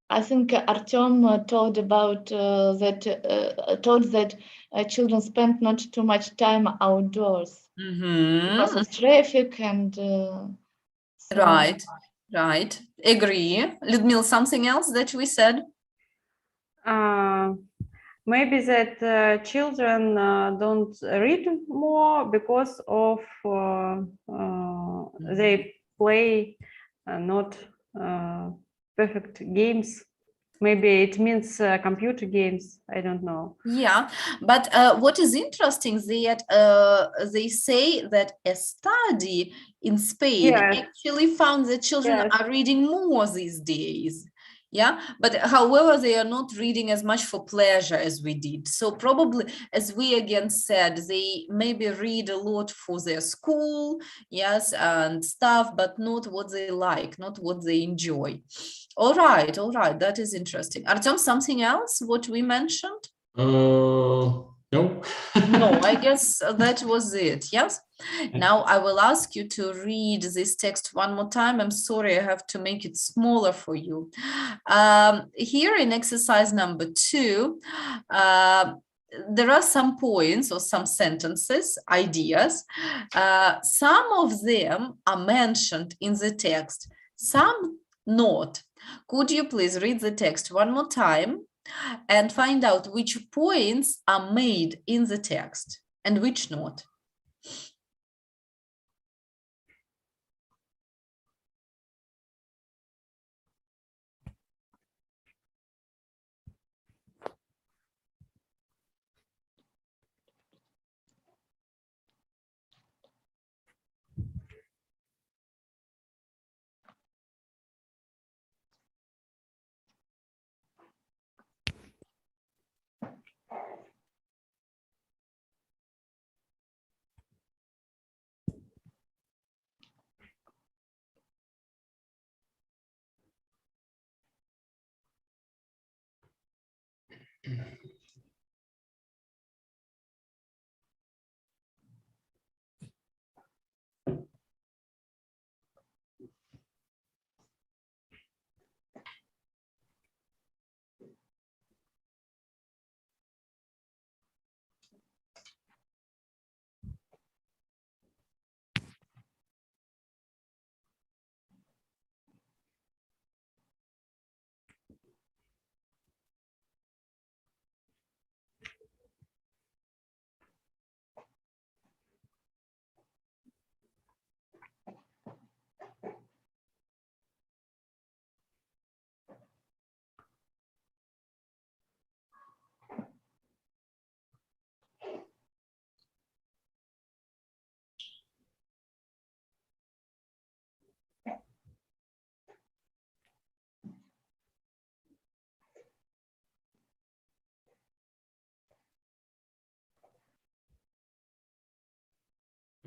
I think Artyom told about told that children spend not too much time outdoors because of traffic and so.
Right. Agree. Ludmila, something else that we said?
Maybe that children don't read more because of they play not perfect games. Maybe it means computer games. I don't know.
Yeah, but what is interesting that they say that a study in Spain actually found that children are reading more these days. Yeah, but however, they are not reading as much for pleasure as we did. So probably, as we again said, they maybe read a lot for their school, yes, and stuff, but not what they like, not what they enjoy. All right, that is interesting. Artyom, something else what we mentioned?
No.
No, I guess that was it. Yes. Now I will ask you to read this text one more time. I'm sorry, I have to make it smaller for you. Here in exercise number 2, there are some points or some sentences, ideas. Some of them are mentioned in the text, some not. Could you please read the text one more time and find out which points are made in the text and which not?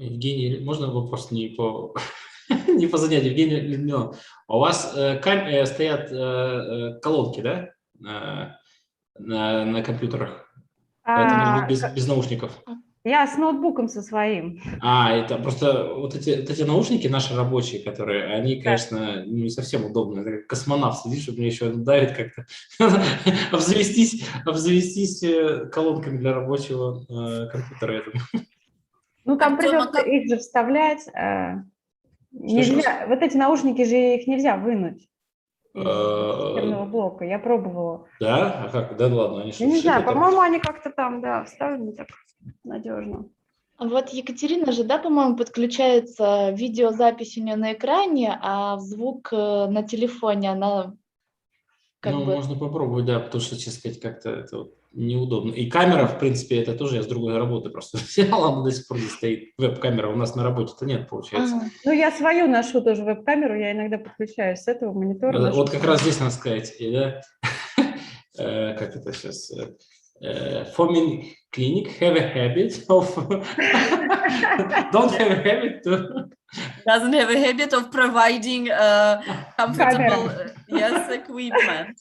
Евгений, можно вопрос не по не по занятию? Евгений, Людмила, у вас стоят колонки, да, на компьютерах? Поэтому без наушников.
Я с ноутбуком со своим.
Это просто вот эти наушники наши рабочие, которые, они, конечно, не совсем удобные. Это как космонавт сидишь, чтобы мне еще давит как-то обзавестись колонками для рабочего компьютера.
Ну, там придется их же вставлять. Нельзя, вот эти наушники же, их нельзя вынуть из системного блока. Я пробовала.
Да? А как? Да ладно, они что?
Я не знаю, по-моему, они как-то там, да, вставлены так надежно.
Вот Екатерина же, да, по-моему, подключается видеозапись у нее на экране, а звук на телефоне, она как
Ну,
бы...
можно попробовать, да, потому что, честно сказать, как-то это вот неудобно. И камера, в принципе, это тоже я с другой работы просто взял, она до сих пор здесь стоит. Веб-камера у нас на работе-то нет, получается.
Ну, я свою ношу тоже веб-камеру, я иногда подключаюсь с этого монитора. ношу.
Вот как раз здесь надо сказать, и, да, как это сейчас... Forming clinic have a habit of... don't have a habit to...
Doesn't have a habit of providing comfortable yes, equipment.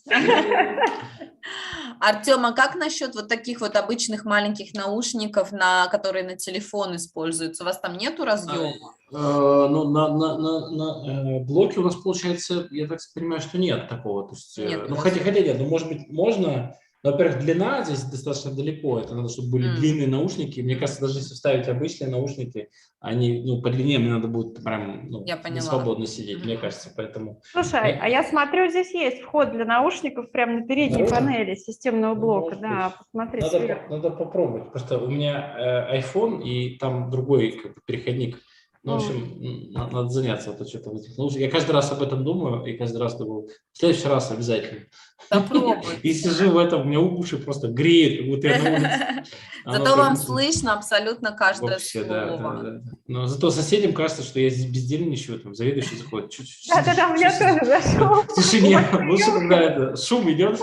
Артем, а как насчет вот таких вот обычных маленьких наушников, которые на телефон используются? У вас там нету разъема?
Ну, на блоке у нас, получается, я так понимаю, что нет такого. То есть,
Нет,
ну, хотя нет, ну, может быть, можно. Но, во-первых, длина здесь достаточно далеко. Это надо, чтобы были длинные наушники. Мне кажется, даже если вставить обычные наушники, они, ну, по длине мне надо будет прям, ну, не свободно сидеть, мне кажется, поэтому...
Слушай, а я смотрю, здесь есть вход для наушников прямо на передней панели системного блока. Да, посмотри.
Надо попробовать. Просто у меня iPhone, и там другой как бы переходник. Ну, в общем, надо заняться вот что-то в этих наушниках. Я каждый раз об этом думаю, и каждый раз думаю, в следующий раз обязательно.
Попробуйте.
И сижу в этом, у меня уши просто греют, как будто я на улице.
Зато вам слышно абсолютно каждое слово.
Да. Но зато соседям кажется, что я здесь бездельничаю, там заведующий заходит.
Да, у меня тоже зашел.
В тишине. Лучше, когда шум идет.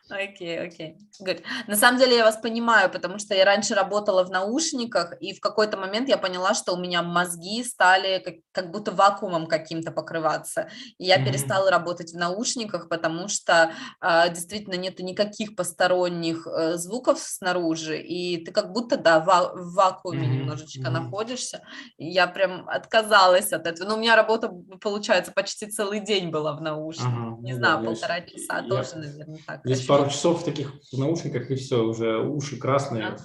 Окей. Good. На самом деле я вас понимаю, потому что я раньше работала в наушниках, и в какой-то момент я поняла, что у меня мозги стали как будто вакуумом каким-то покрываться. И я перестала работать в наушниках, потому что действительно нету никаких посторонних звуков снаружи, и ты как будто, да, в вакууме немножечко находишься. И я прям отказалась от этого. Но у меня работа, получается, почти целый день была в наушниках. Не знаю, 1,5 часа тоже, наверное, так.
Здесь пару часов в таких наушниках, и все, уже уши красные.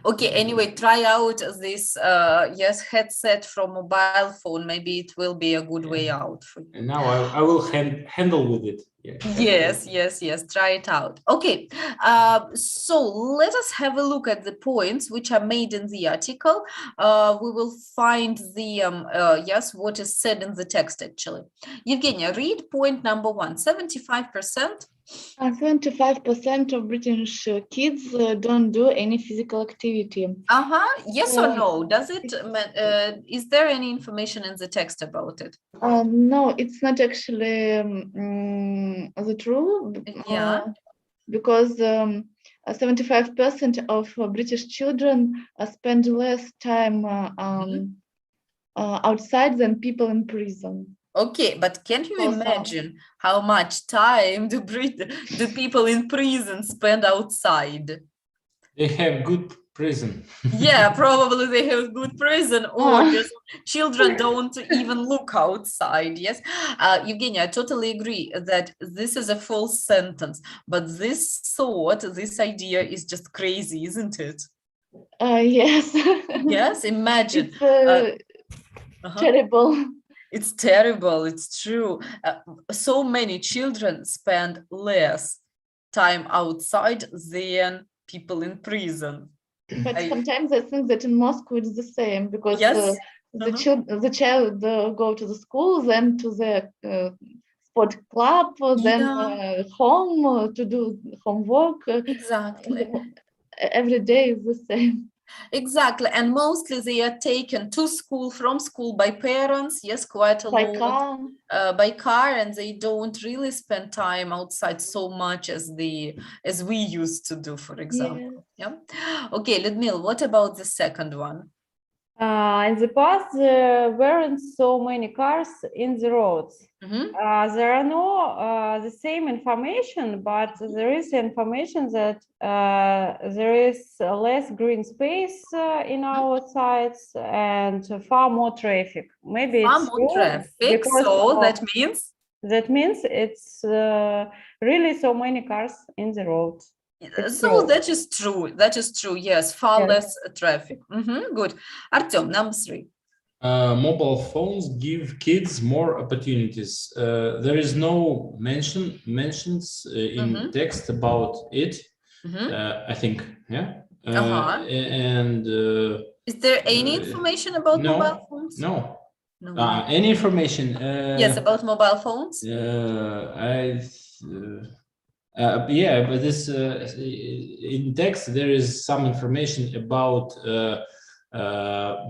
Okay, anyway, try out this headset from mobile phone. Maybe it will be a good way out for you.
And now I will handle with it.
Yes. Try it out. Okay, so let us have a look at the points which are made in the article. We will find the what is said in the text actually. Evgenia, read point number 1. 75%.
75% of British kids don't do any physical activity.
Yes or no? Does it? Is there any information in the text about it?
No, it's not actually the true.
Yeah.
Because 75% of British children spend less time outside than people in prison.
Okay, but can you imagine how much time do people in prison spend outside?
They have good prison.
Yeah, probably they have good prison, or just children don't even look outside. Yes, Evgenia, I totally agree that this is a false sentence, but this idea is just crazy, isn't it?
Yes.
Yes, imagine.
It's terrible.
It's terrible, it's true. So many children spend less time outside than people in prison.
But sometimes I think that in Moscow it's the same, because the child go to the school, then to the sport club, then home to do homework.
Exactly.
Every day is the same.
Exactly, and mostly they are taken to school, from school by parents, yes, quite a lot, by car, and they don't really spend time outside so much as we used to do, for example. Yeah. Okay, Ludmila, what about the second one?
In the past, there weren't so many cars in the roads. There are no the same information, but there is information that there is less green space in our sites and far more traffic. Maybe
far
it's
more traffic. So that means
it's really so many cars in the road.
So that is true. That is true. Yes, far less traffic. Good. Artem, number 3.
Mobile phones give kids more opportunities. There is no mentions in text about it. I think, and
is there any information about
no,
mobile phones?
no.
No.
Any information?
Yes, about mobile phones.
Yeah, but this in text there is some information about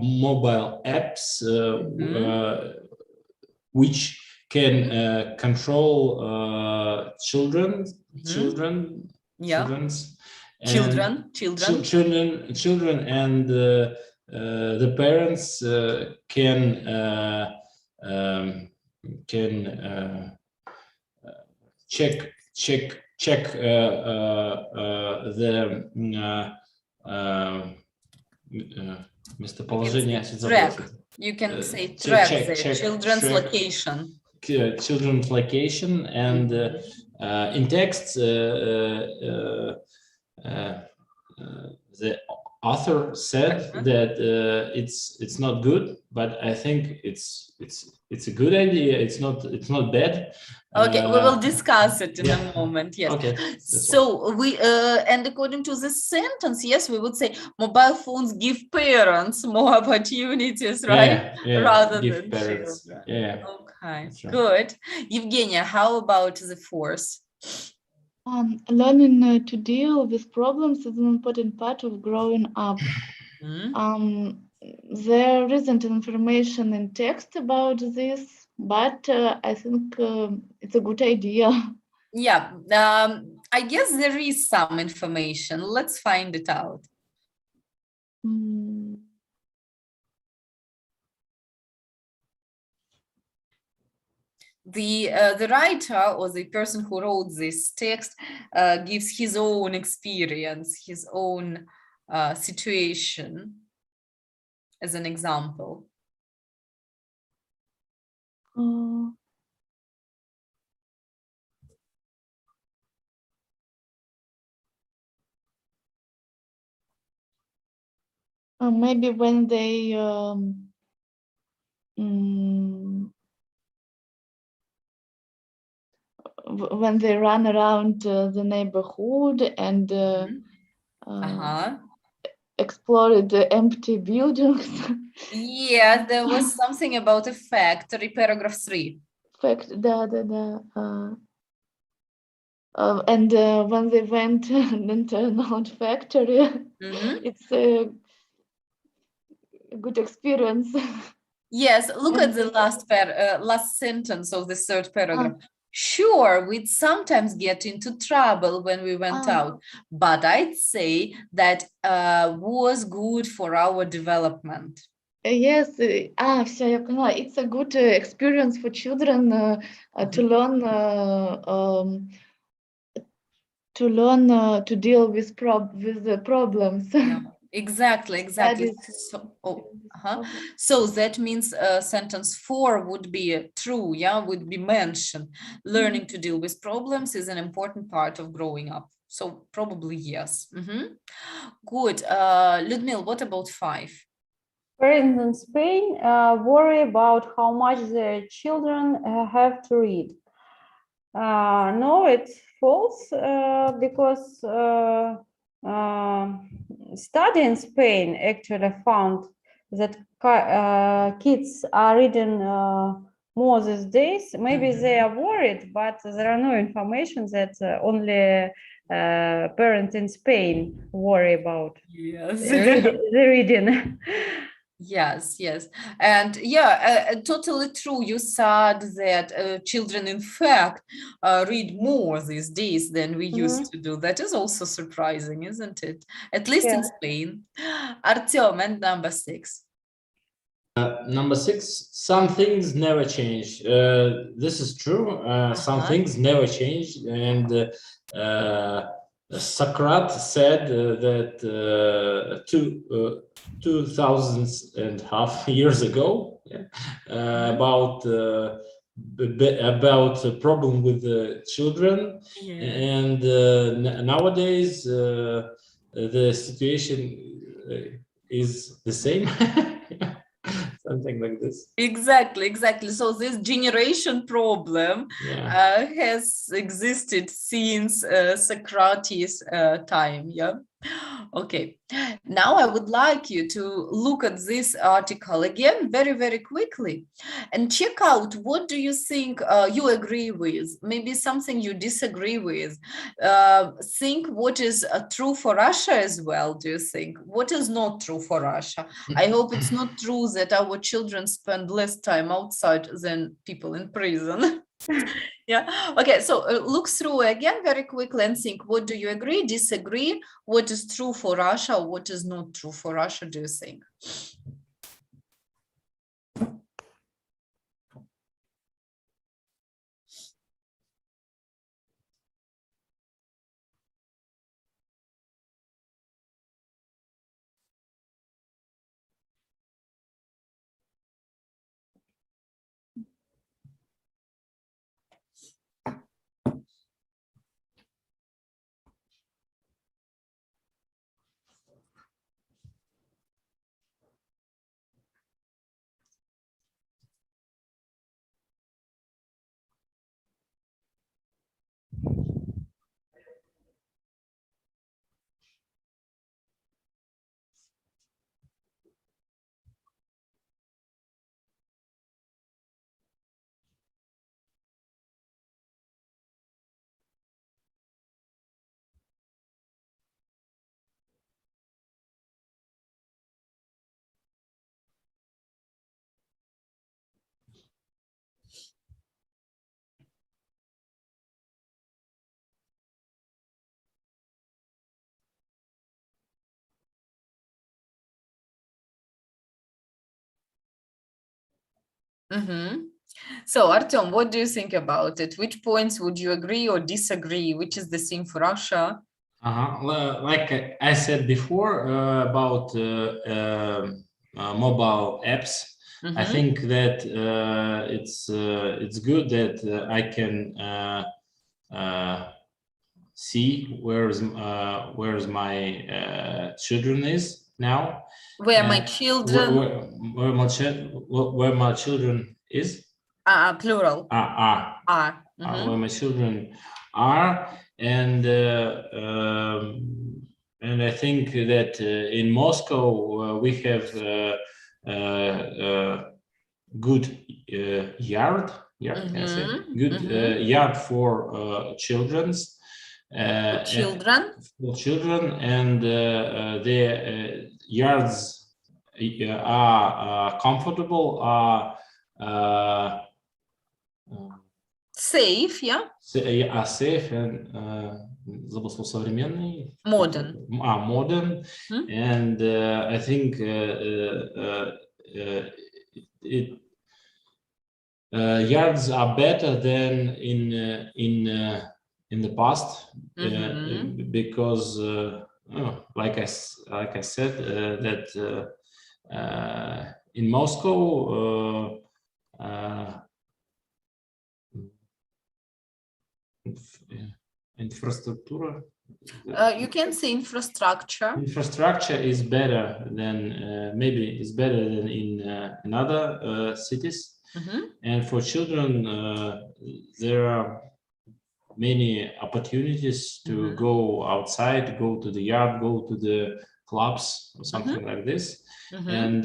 mobile apps which can control children's
Yeah.
and children and the parents can check местоположение.
You can say track the children's location.
Children's location, and in text the author said that it's not good, but I think it's a good idea. It's not bad.
Okay, we will discuss it in a moment. Yes.
Okay.
So we and according to this sentence, yes, we would say mobile phones give parents more opportunities, right? Rather than
parents.
children.
Yeah.
Okay, good. Evgenia, how about the fourth?
Learning to deal with problems is an important part of growing up. There isn't information in text about this, but I think it's a good idea.
Yeah, I guess there is some information. Let's find it out. The writer or the person who wrote this text gives his own experience, his own situation as an example.
Maybe when they run around the neighborhood and explore the empty buildings.
Yeah, there was something about a factory, paragraph 3.
And when they went and turned out factory, it's a good experience.
Yes, look at the last sentence of the third paragraph. Sure, we'd sometimes get into trouble when we went out, but I'd say that was good for our development.
Yes, все, я поняла. It's a good experience for children to learn to deal with the problems.
Yeah, exactly. So that means sentence 4 would be true, would be mentioned. Learning to deal with problems is an important part of growing up. So probably yes. Good. Ludmila, what about 5?
Parents in Spain worry about how much their children have to read. No, it's false, because study in Spain actually found that kids are reading more these days. Maybe they are worried, but there are no information that only parents in Spain worry about the reading.
Yes. And totally true. You said that children, in fact, read more these days than we used to do. That is also surprising, isn't it? At least in Spain. Artyom, and number 6.
Number 6, some things never change. This is true. Some things never change. And Socrates said that 2,500 years ago about a problem with the children, and nowadays the situation is the same. Something like this.
Exactly. So this generation problem has existed since Socrates' time. Okay, now I would like you to look at this article again very, very quickly and check out what do you think you agree with, maybe something you disagree with. Think what is true for Russia as well, do you think? What is not true for Russia? I hope it's not true that our children spend less time outside than people in prison. Yeah, okay, so look through again very quickly and think, what do you agree, disagree, what is true for Russia, what is not true for Russia, do you think? So, Artyom, what do you think about it? Which points would you agree or disagree? Which is the same for Russia?
Like I said before about mobile apps, I think that it's good that I can see where's my children is now.
Where my children?
Where my children is?
Plural.
Are. Where my children are, and I think that in Moscow we have good yard. Can I say? Good yard for children's.
Children.
For children, and their yards are comfortable, are
safe, yeah.
Are safe and современный.
Modern.
Modern, and I think yards are better than in the past, because like I said that in Moscow infrastructure.
You can say infrastructure.
Infrastructure is better than maybe is better than in other cities. And for children, there are many opportunities to go outside, go to the yard, go to the clubs or something like this. And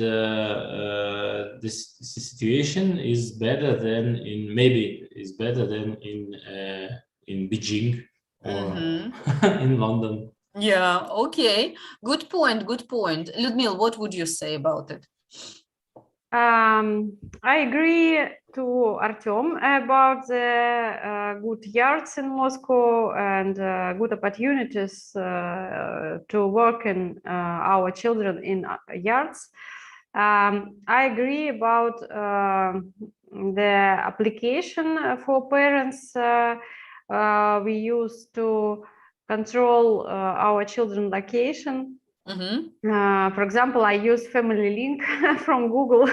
this situation is better than in Beijing or in London.
Yeah, okay. Good point, good point. Ludmila, what would you say about it?
I agree to Artyom about the good yards in Moscow and good opportunities to work in our children in yards. I agree about the application for parents we use to control our children location. For example, I use Family Link from Google.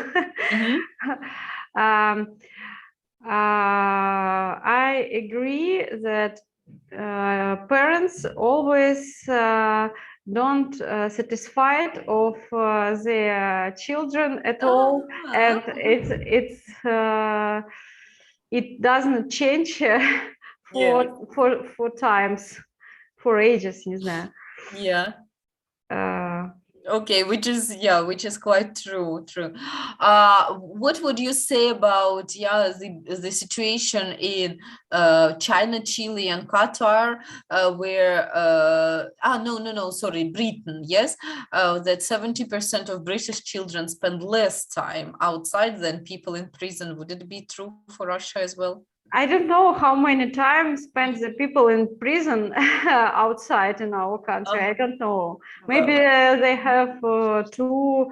I agree that parents always don't satisfied of their children at all, and it doesn't change for times, for ages, не знаю.
Yeah. Okay, which is quite true. What would you say about the situation in China, Chile, and Qatar, where Britain, yes, that 70% of British children spend less time outside than people in prison. Would it be true for Russia as well?
I don't know how many times spent the people in prison outside in our country. I don't know. Maybe they have two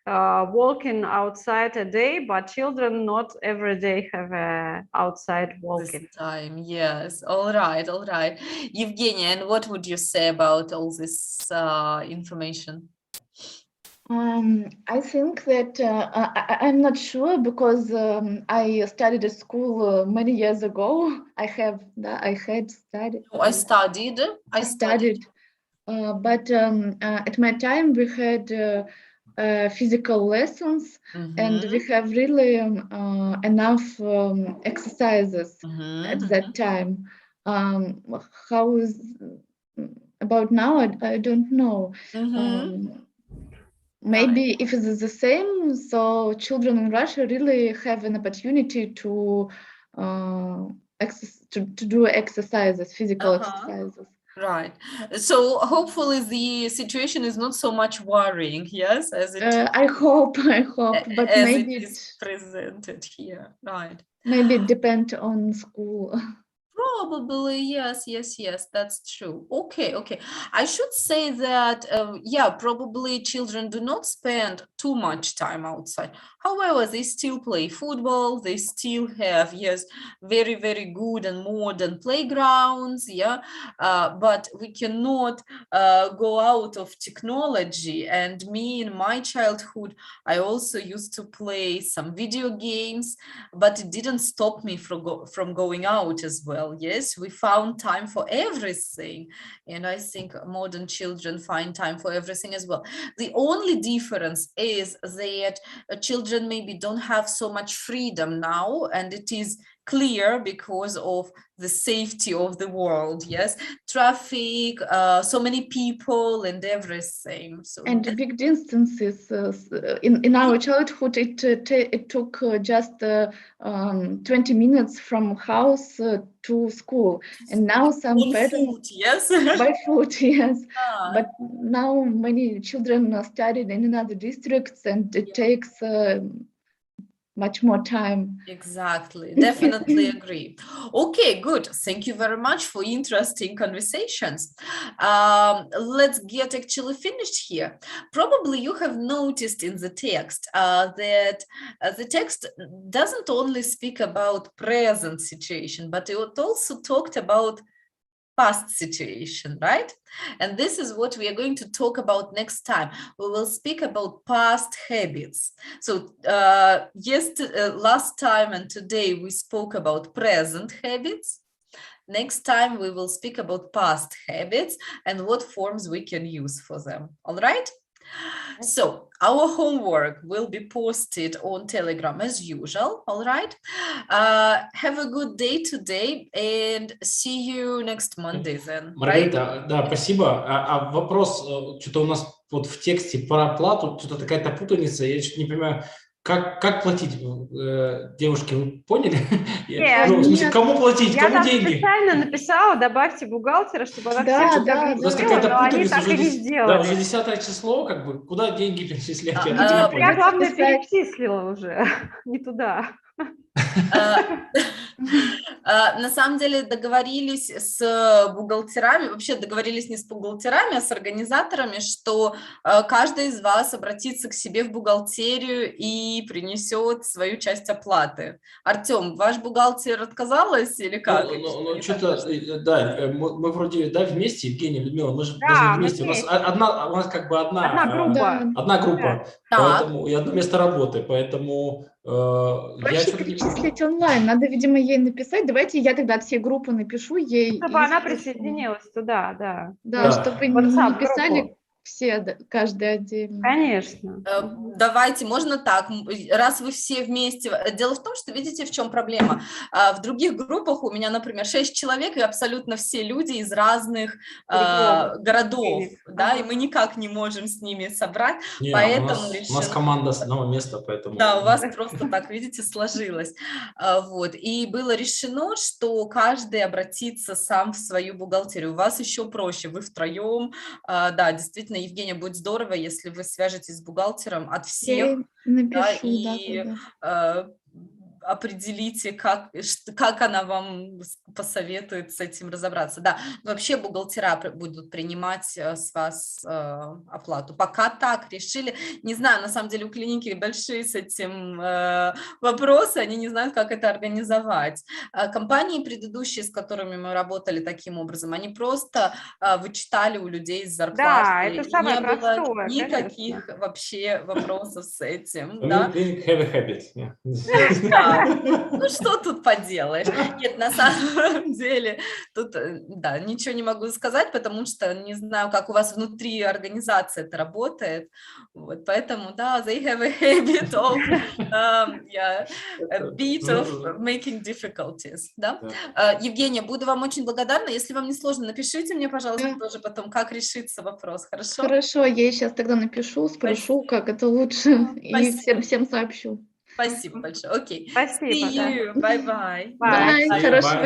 walking outside a day, but children not every day have outside walking.
This time, yes. All right. Evgenia, and what would you say about all this information?
I think that I'm not sure because I studied at school many years ago. I had studied.
I studied.
But at my time we had physical lessons, and we have really enough exercises at that time. How is about now? I don't know. Maybe if it is the same, so children in Russia really have an opportunity to do exercises, physical exercises.
Right. So hopefully the situation is not so much worrying, yes, as it
I hope, but
as
maybe
it is presented here, right?
Maybe it depends on school.
Probably, yes, that's true. Okay. I should say that, probably children do not spend too much time outside. However, they still play football. They still have, very, very good and modern playgrounds. But we cannot go out of technology. And me, in my childhood, I also used to play some video games, but it didn't stop me from going out as well. Yes, we found time for everything, and I think modern children find time for everything as well. The only difference is that children maybe don't have so much freedom now, and it is clear because of the safety of the world. Yes, traffic, so many people and everything. So
and big distances. In our childhood, it took just 20 minutes from house to school, and now some parents by foot, yes. But now many children are studied in another districts, and it takes much more time.
Exactly, definitely agree. Okay, good. Thank you very much for interesting conversations. Let's get actually finished here. Probably you have noticed in the text that the text doesn't only speak about present situation, but it also talked about past situation, right? And this is what we are going to talk about next time. We will speak about past habits. So last time and today we spoke about present habits. Next time we will speak about past habits and what forms we can use for them. All right? So our homework will be posted on Telegram as usual. All right. Have a good day today and see you next Monday then.
Маргарита,
Right?
да, спасибо. А вопрос, что-то у нас вот в тексте про оплату, что-то такая-то путаница, я что-то не понимаю, как платить? Девушки, вы поняли? Ну, в смысле, кому платить, кому деньги?
Я специально написала, добавьте бухгалтера, чтобы она всех
У нас какая-то путаница, да, уже 10 число, как бы, куда деньги перечислять?
Я, главное, перечислила уже, не туда.
На самом деле договорились с бухгалтерами, вообще договорились не с бухгалтерами, а с организаторами, что каждый из вас обратится к себе в бухгалтерию и принесет свою часть оплаты. Артем, ваш бухгалтер отказалась или как?
Ну что-то, да, мы вроде, да, вместе, Евгения, Людмила, мы же даже вместе. У нас как бы одна группа, поэтому и одно место работы, поэтому
проще перечислить онлайн. Надо, видимо, ей написать. Давайте я тогда от всей группы напишу ей.
Чтобы она присоединилась туда, да.
Да, чтобы не писали все, каждый отдельно.
Конечно.
Давайте, можно так, раз вы все вместе. Дело в том, что видите, в чем проблема. В других группах у меня, например, 6 человек, и абсолютно все люди из разных городов, да, и мы никак не можем с ними собрать,
Не,
поэтому
у нас команда с одного места, поэтому...
Да, у вас просто так, видите, сложилось. Вот. И было решено, что каждый обратится сам в свою бухгалтерию. У вас еще проще, вы втроем. Да, действительно, Евгения, будет здорово, если вы свяжетесь с бухгалтером от всех,
Напишу,
и определите, как она вам посоветует с этим разобраться. Да, вообще бухгалтера будут принимать с вас оплату. Пока так решили. Не знаю, на самом деле у клиники большие с этим вопросы, они не знают, как это организовать. Компании предыдущие, с которыми мы работали таким образом, они просто вычитали у людей из зарплаты.
Да, это
и
самое
не было
простое,
никаких
конечно.
вообще вопросов с этим.
We
Да?
have a habit. Yeah.
Да. Ну, что тут поделаешь? Нет, на самом деле, тут, да, ничего не могу сказать, потому что не знаю, как у вас внутри организации это работает. Вот, поэтому, да, they have a habit of, a bit of making difficulties, да? Евгения, буду вам очень благодарна. Если вам не сложно, напишите мне, пожалуйста, тоже потом, как решится вопрос, хорошо?
Хорошо, я сейчас тогда напишу, спрошу, как это лучше, и всем сообщу.
Спасибо большое. Окей.
Спасибо,
See
да.
you. Bye-bye.
Bye.
See you,
Хорошего
bye.